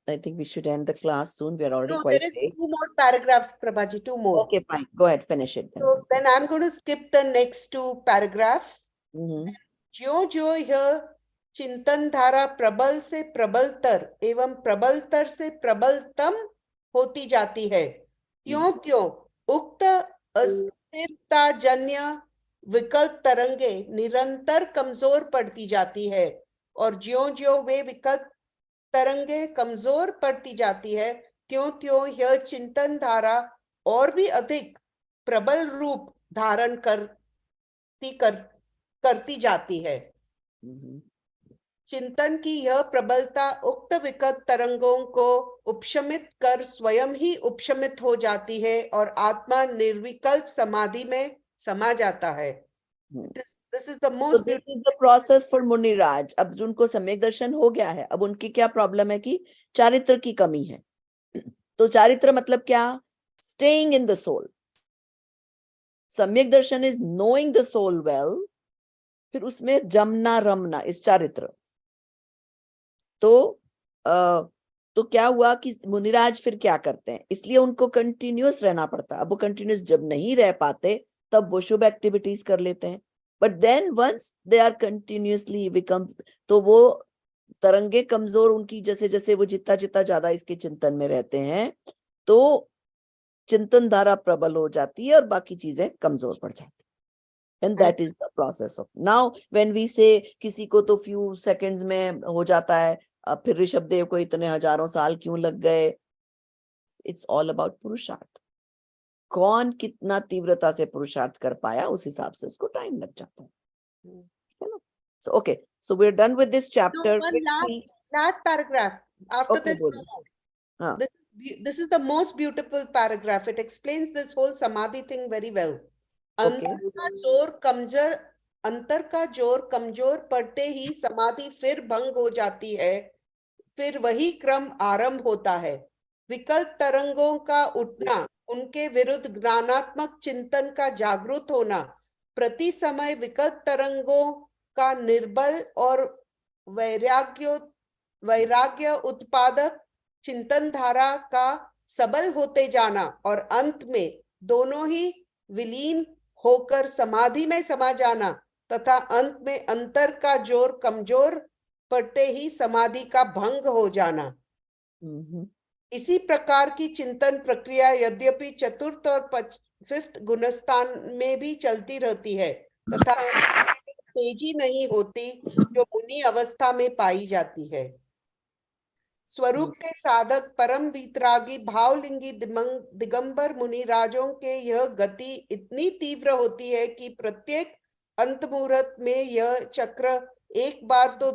think we should end the class soon. We are already No, quite there is late. 2 more paragraphs, Prabhaji, 2 more. Okay, fine. Go ahead, finish it then. So then I'm going to skip the next 2 paragraphs. Mhm. ज्यो ज्यो यह चिंतन धारा प्रबल से प्रबलतर एवं प्रबलतर से प्रबलतम होती जाती है, त्यों त्यों उक्त अस्थिरताजन्य विकल्प तरंगे निरंतर कमजोर पड़ती जाती है, और ज्यों ज्यों वे विकल्प तरंगे कमजोर पड़ती जाती है, त्यों त्यों यह चिंतन धारा और भी अधिक प्रबल रूप धारण करती जाती है। Mhm. चिंतन की यह प्रबलता उक्त विकट तरंगों को उपशमित कर स्वयं ही उपशमित हो जाती है और आत्मा निर्विकल्प समाधि में समा जाता है। This is the So most this beautiful. is the process for मुनिराज। अब जिनको सम्यक दर्शन हो गया है, अब उनकी क्या प्रॉब्लम है कि चारित्र की कमी है। तो चारित्र मतलब क्या? Staying in the soul. सम्यक दर्शन is knowing the soul well, फिर उसमें जमना रमना इस चारित्र। तो क्या हुआ कि मुनिराज फिर क्या करते हैं, इसलिए उनको कंटिन्यूअस रहना पड़ता है। अब वो कंटिन्यूअस जब नहीं रह पाते तब वो शुभ एक्टिविटीज कर लेते हैं, but then once they are continuously become, तो वो तरंगे कमजोर उनकी, जैसे जैसे वो जितना जितना ज्यादा इसके चिंतन में रहते हैं तो चिंतन धारा प्रबल हो जाती है और बाकी चीजें कमजोर पड़ जाती है। And that is the process of now when we say किसी को तो फ्यू सेकंड्स में हो जाता है, अब फिर ऋषभ देव को इतने हजारों साल क्यों लग गए? इट्स ऑल अबाउट पुरुषार्थ। कौन कितना तीव्रता से पुरुषार्थ कर पाया, उस हिसाब से उसको टाइम लग जाता है ना। So okay, so we're done with this chapter. No, one last paragraph. After Okay, this, हाँ. this is the most beautiful paragraph. It explains this whole samadhi thing very well. Okay. अंतर का जोर कमजोर पड़ते ही समाधि फिर भंग हो जाती है, फिर वही क्रम आरंभ होता है। विकल्प तरंगों का उठना, उनके विरुद्ध ज्ञानात्मक चिंतन का जागृत होना, प्रति समय विकल्प तरंगों का निर्बल और वैराग्य उत्पादक चिंतन धारा का सबल होते जाना, और अंत में दोनों ही विलीन होकर समाधि में समा जाना, तथा अंत में अंतर का जोर कमजोर पड़ते ही समाधि का भंग हो जाना। इसी प्रकार की चिंतन प्रक्रिया यद्यपि चतुर्थ और फिफ्थ गुणस्थान में भी चलती रहती है, तथा तेजी नहीं होती जो मुनि अवस्था में पाई जाती है। स्वरूप के साधक परम वीतरागी भावलिंगी दिगंबर मुनिराजों के यह गति इतनी तीव्र होती है कि प्रत्येक अंत मुहूर्त में यह चक्र एक बार तो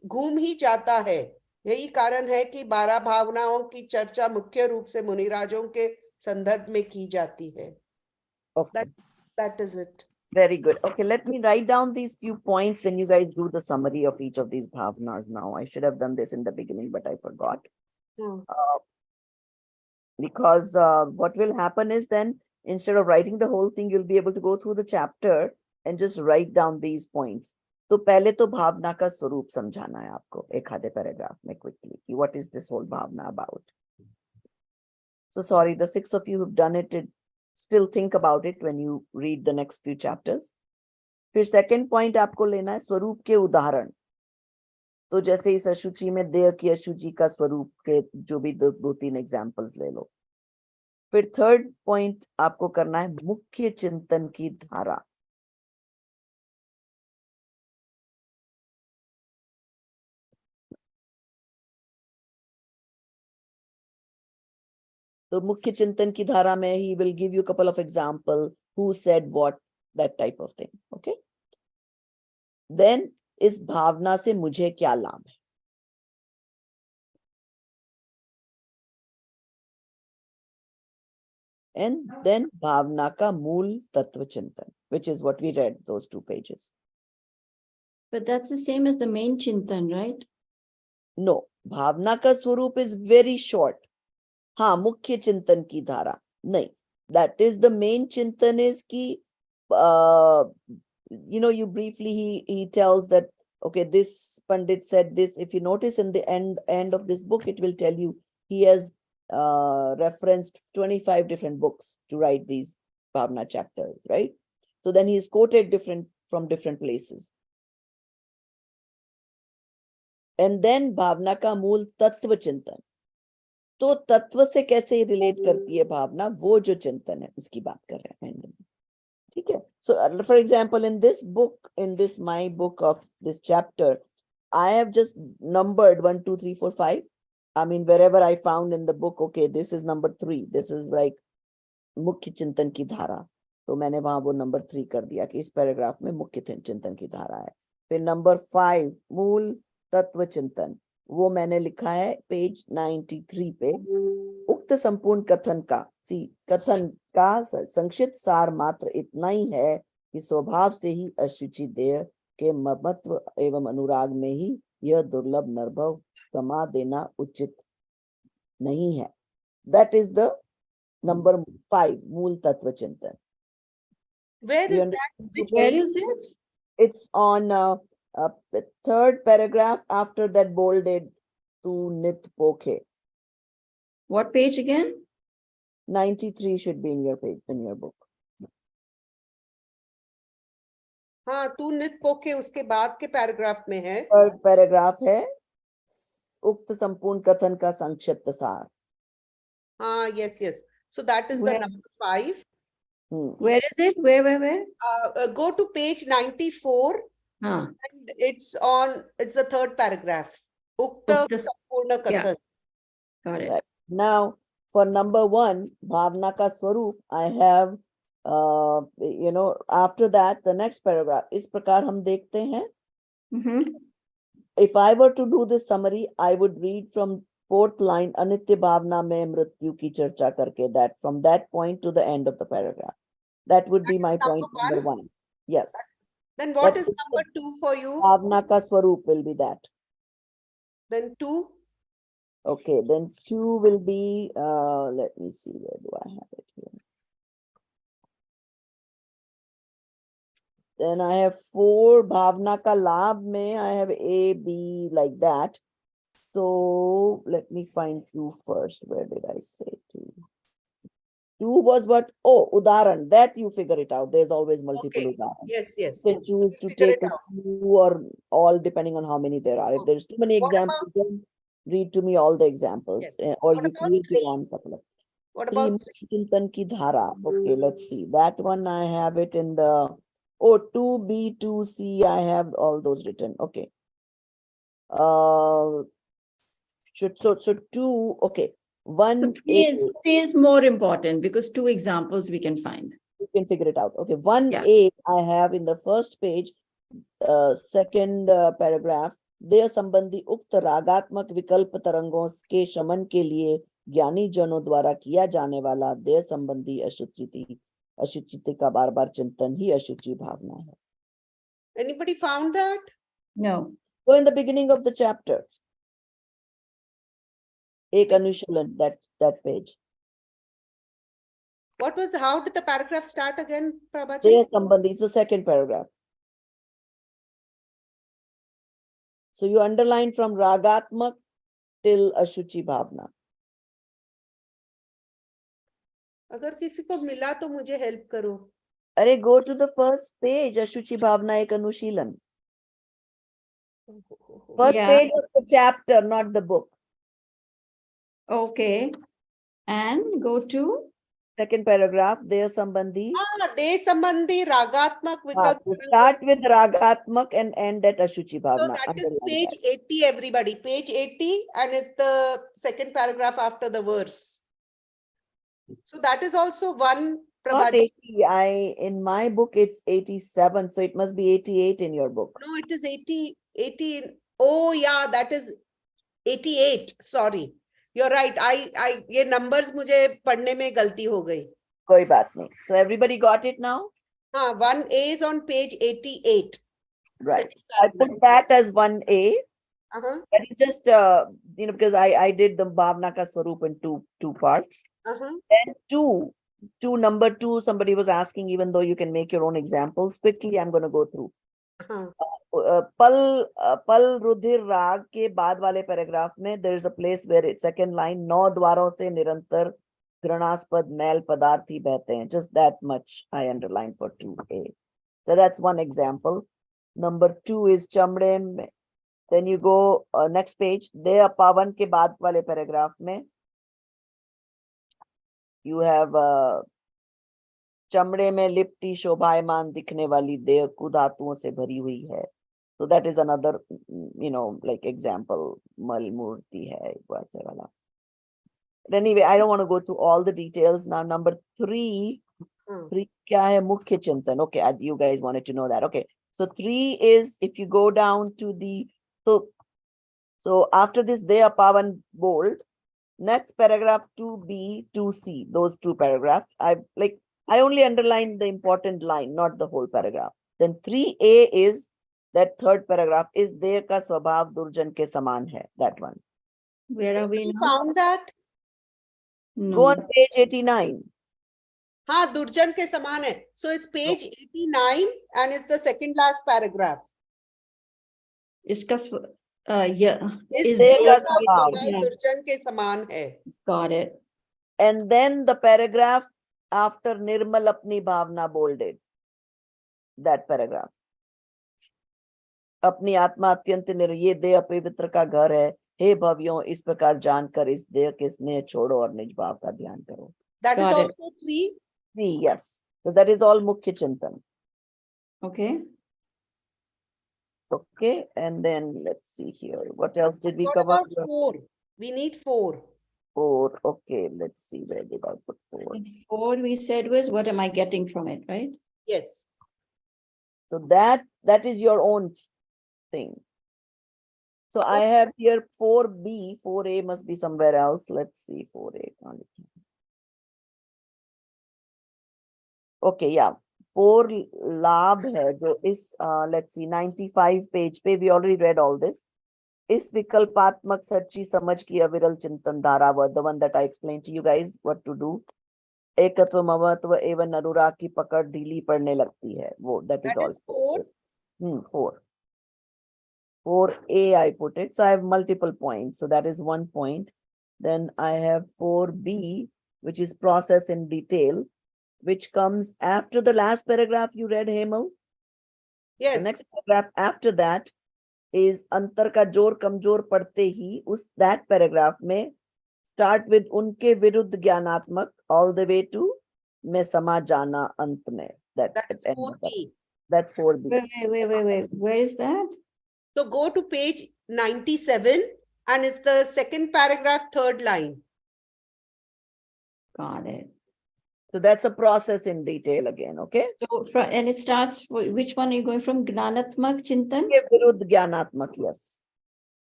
घूम ही जाता है। यही कारण है कि 12 भावनाओं की चर्चा मुख्य रूप से मुनिराजों के संदर्भ में की जाती है। Okay. That is it. Very good. Okay, let me write down these few points when you guys do the summary of each of these bhavanas now. I should have done this in the beginning, but I forgot. Because what will happen is then, instead of writing the whole thing, you'll be able to go through the chapter and just write down these points. तो पहले तो भावना का स्वरूप समझाना है आपको एक आधे पैराग्राफ में quickly कि what is this whole bhavana about. So sorry, the 6 of you who've done it, still think about it when you read the next few chapters. फिर second point आपको लेना है स्वरूप के उदाहरण। तो जैसे इस अशुचि में देह की अशुचि का स्वरूप के जो भी दो तीन एग्जाम्पल्स ले लो। फिर थर्ड पॉइंट आपको करना है मुख्य चिंतन की धारा। तो मुख्य चिंतन की धारा में ही will give you couple of example who said what, that type of thing. Okay, then इस भावना से मुझे क्या लाभ है। And then Bhavana ka Mool Tattva Chintan, which is what we read, those 2 pages. But that's the same as the main Chintan, right? No, Bhavana ka Swarup is very short. हाँ, मुख्य चिंतन की धारा नहीं. That is the main chintan is ki, you briefly he tells that, okay, this Pandit said this. If you notice in the end of this book, it will tell you he has referenced 25 different books to write these Bhavana chapters, right? So then he is quoted from different places. And then Bhavana ka Mool Tattva Chintan. तो तत्व से कैसे relate करती है भावना, वो जो चिंतन है उसकी बात कर रहे हैं. ठीक है. So for example, in this book, in this my book of this chapter, I have just numbered 1 2 3 4 5. I mean, wherever I found in the book, okay, this is number 3, this is like मुख्य चिंतन की धारा, तो मैंने वहां वो number 3 कर दिया कि इस पैराग्राफ में मुख्य चिंतन की धारा है. फिर नंबर 5 मूल तत्व चिंतन, वो मैंने लिखा है पेज 93 पे. उक्त संपूर्ण कथन का संक्षिप्त सार मात्र इतना ही है कि स्वभाव से ही अशुचि देह के ममत्व एवं अनुराग में ही यह दुर्लभ निर्भव कमा देना उचित नहीं है. That is the number 5, मूल तत्व चिंतन. Where is that? Where is it? It's on third paragraph after that bolded tu nit pokhe. What page again? 93 should be in your page, in your book. हाँ, तू नित पोके उसके बाद के पैराग्राफ में है. Third paragraph है उक्त संपूर्ण कथन का संक्षिप्त सार. हाँ, yes. So that is the Where? number 5. Where is it? Where? Go to page 94. Huh. And it's the third paragraph. Ukta Ukta- Sampurna yeah. Katha. Got it. Right. Now, for number 1, Bhavana ka Swarup, I have, after that, the next paragraph. इस प्रकार हम देखते हैं. Mhm. If I were to do this summary, I would read from 4th line, Anitya Bhavna mein mrityu ki charcha karke, that from that point to the end of the paragraph. That would be That is my point number number 1. Yes. Then what That is is number 2 for you? Bhavana ka Swarup will be that. Then 2. Okay, then 2 will be, let me see, where do I have it here? Then I have 4, Bhavana ka Labh mein, I have A, B, like that. So let me find 2 first. Where did I say 2? 2 was what? Oh, Udaran. That you figure it out. There's always multiple Okay. Udaran. Yes. You can choose to Figure take it a out. few or all depending on how many there are. If Okay. there's too many What examples, then read to me all the examples. Yes. Or What you about create your 3? own couple of. What 3 about 3? Chintan ki dhara. Okay, let's see. That one I have it in the 2B, 2C. I have all those written. Okay. So 2, okay. 1 Three is more important because 2 examples we can find. You can figure it out. Okay, 1A I have in the first page, second paragraph. देह संबंधी उक्त रागात्मक विकल्प तरंगों के शमन के लिए ज्ञानी जनों द्वारा किया जाने वाला देह संबंधी अशुचि का बार बार चिंतन ही अशुचि भावना है. Anybody found that? No. Go in the beginning of the chapter. एक अनुशीलन, that page. How did the paragraph start again, Prabhaji? देह संबंधी, so second paragraph. So you underline from ragatmak till ashuchi bhavna. अगर किसी को मिला तो मुझे help करो. अरे go to the first page, ashuchi bhavna ek anushilan. First page of the chapter, not the book. Okay. And go to Second paragraph, देह संबंधी. देह संबंधी रागात्मक विकल्प. Start with ragatmak and end at ashuchi bhavna. So that is page 80, everybody. Page 80, and it's the second paragraph after the verse. So that is also one. Not 80. In my book it's 87, so it must be 88 in your book. No, it is 80. Oh yeah, that is 88. Sorry, you're right. ये numbers मुझे पढ़ने में गलती हो गई. कोई बात नहीं. So everybody got it now? 1A is on page 88. Right. I put that as 1A. Uh-huh. That is just, because I did the Bhavana ka Swarup in two parts. Uh-huh. Then number two, somebody was asking, even though you can make your own examples, quickly I'm going to go through. Uh-huh. पल रुधिर राग के बाद वाले paragraph में there is a place where it's second line, 9 द्वारों से निरंतर घृणास्पद मैल पदार्थ ही बहते हैं. Just that much I underlined for 2A. So that's one example. Number 2 is चमड़े में. Then you go next page. दे पावन के बाद वाले पैराग्राफ में you have चमड़े में लिपटी शोभायमान दिखने वाली देह कुधातुओं से भरी हुई है. So that is another, like example. मल मूर्ति है वैसे वाला. But anyway, I don't want to go through all the details now. Number 3 क्या है? मुख्य चिंतन. Okay, you guys wanted to know that. Okay, so 3 is, if you go down to the, so after this they are pavan bold, next paragraph 2B, 2C, those two paragraphs, I only underlined the important line, not the whole paragraph. Then 3A is that third paragraph, is देह का स्वभाव दुर्जन के समान है, that one. Where are we You now? found that? No. Go on page 89. हाँ, दुर्जन के समान है. So it's page 89 and it's the second last paragraph. इसका yeah. इस Is देह देह का का स्वभाव. स्वभाव दुर्जन के समान है. Got it. And then the paragraph after Nirmal apni bhavna bolded. That paragraph. अपनी आत्मा अत्यंत ये देह पवित्र का घर है, हे भव्यों इस प्रकार जानकर इस देह के स्नेह छोड़ो और निज भाव का ध्यान करो. That is Got it. also 3. 3, yes. So that is all मुख्य चिंतन. Okay. Okay, and then let's see here. What else did we What cover? about 4? We need 4. 4. Okay, let's see, where did I put 4? And 4 we said was, what am I getting from it, right? Yes. So that is your own thing. So I have here 4B, 4A must be somewhere else. Let's see, 4A. Okay, yeah. 4 लाभ है जो इस let's see 95 page पे, we already read all this. इस विकल्पात्मक सच्ची समझ की अविरल चिंतन धारा, the one that I explained to you guys what to do. एकत्व ममत्व एवं अनुराग की पकड़ ढीली पड़ने लगती है, वो that is That is all. 4. 4. 4A I put it, so I have multiple points, so that is 1 point. Then I have 4B, which is process in detail, which comes after the last paragraph you read, Hemal. Yes. The next paragraph after that is अंतर का जोर कमजोर पड़ते ही, उस that paragraph में start with उनके विरुद्ध ज्ञानात्मक all the way to मैं समा जाना अंत में. That is 4B. That's 4B. Wait. Where is that? So go to page 97 and it's the second paragraph, third line. Got it. So that's a process in detail again, okay? So and it starts, which one are you going from? Gnanatmak Chintan? के विरुद्ध ज्ञानात्मक, yes.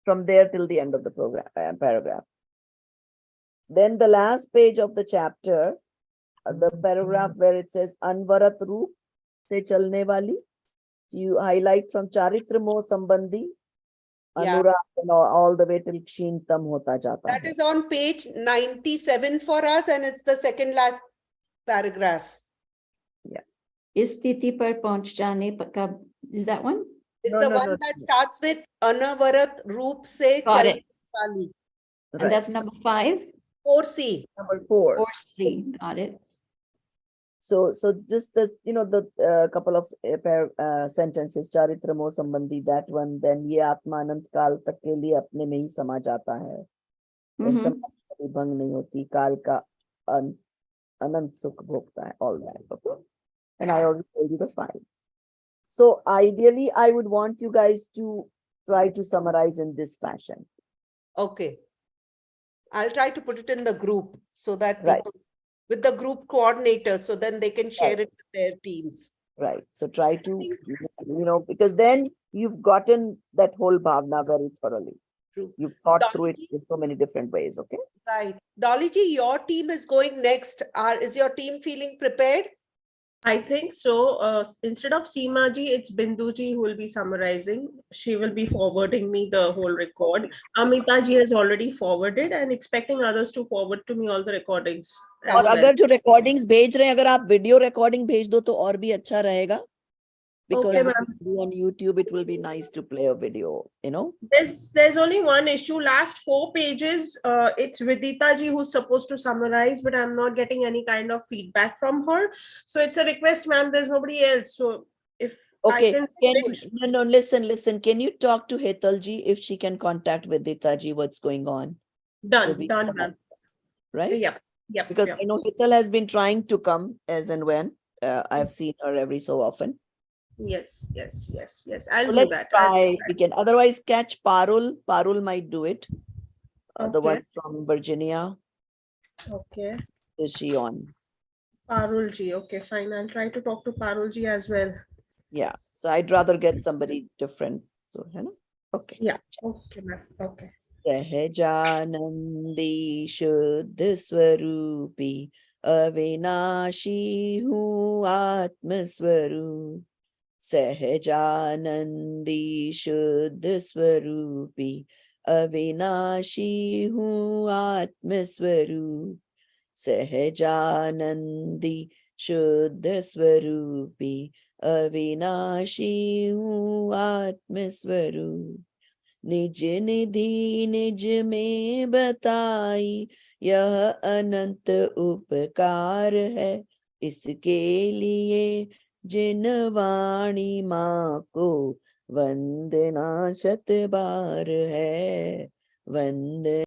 From there till the end of the program paragraph. Then the last page of the chapter, the paragraph where it says अनवरत रूप से चलने वाली, you highlight from चारित्र मोह संबंधी अनुराग and all the way till क्षीणतम होता जाता That है. is on page 97 for us and it's the second last paragraph. इस स्थिति पर पहुंच जाने का, is that one? It's No, the no, one no, that no. starts with Anavarat Roop Se Got Chalne it. Wali. And Right. that's number 5? 4C. Number 4. Or 3, got it. So just the the couple of sentences, चारित्र मोह संबंधी, that one. Then ये आत्मा अनंत काल तक के लिए अपने में ही समा जाता है. Then समाधि कभी भंग नहीं होती, काल का अनंत सुख भोगता है, all that. Okay? And I already told you the 5. So ideally, I would want you guys to try to summarize in this fashion. Okay. I'll try to put it in the group so that Right. people, with the group coordinators, so then they can share Right. it with their teams. Right. So try to, because then you've gotten that whole bhavna very thoroughly. true. You've thought through it Dolly in so many different ways. Okay. right. Dolly ji, your team is going next. Is your team feeling prepared? I think so. Instead of Seema ji, it's Bindu ji who will be summarizing. She will be forwarding me the whole record. Okay. Amita ji has already forwarded and expecting others to forward to me all the recordings as और well. अगर जो recordings भेज रहे हैं, अगर आप video recording भेज दो तो और भी अच्छा रहेगा. Because Okay, when ma'am. you do on YouTube, it will be nice to play a video, you know. There's only one issue. Last 4 pages, it's Vidita ji who's supposed to summarize, but I'm not getting any kind of feedback from her. So it's a request, ma'am. There's nobody else. So if Okay. I can No, listen. Can you talk to Hetal ji if she can contact Vidita ji what's going on? done, ma'am. Right? Yep. Because I know Hetal has been trying to come as and when. I've seen her every so often. Yes. I'll So do let's that. try if we can. Otherwise, catch Parul. Parul might do it. The one Okay. from Virginia. Okay. Is she on? Parul ji. Okay, fine. I'll try to talk to Parul ji as well. Yeah. So I'd rather get somebody different. So, you know? Okay. Yeah. Okay, ma'am. Okay. सहजानंदी शुद्ध स्वरूपी अविनाशी हूँ आत्म स्वरूप सहजानंदी शुद्ध स्वरूपी अविनाशी हूँ आत्म स्वरूप सहजानंदी शुद्ध स्वरूपी अविनाशी हूँ आत्म स्वरूप निज निधि निज में बताई यह अनंत उपकार है इसके लिए जिन वाणी माँ को वंदना शत बार है वंदना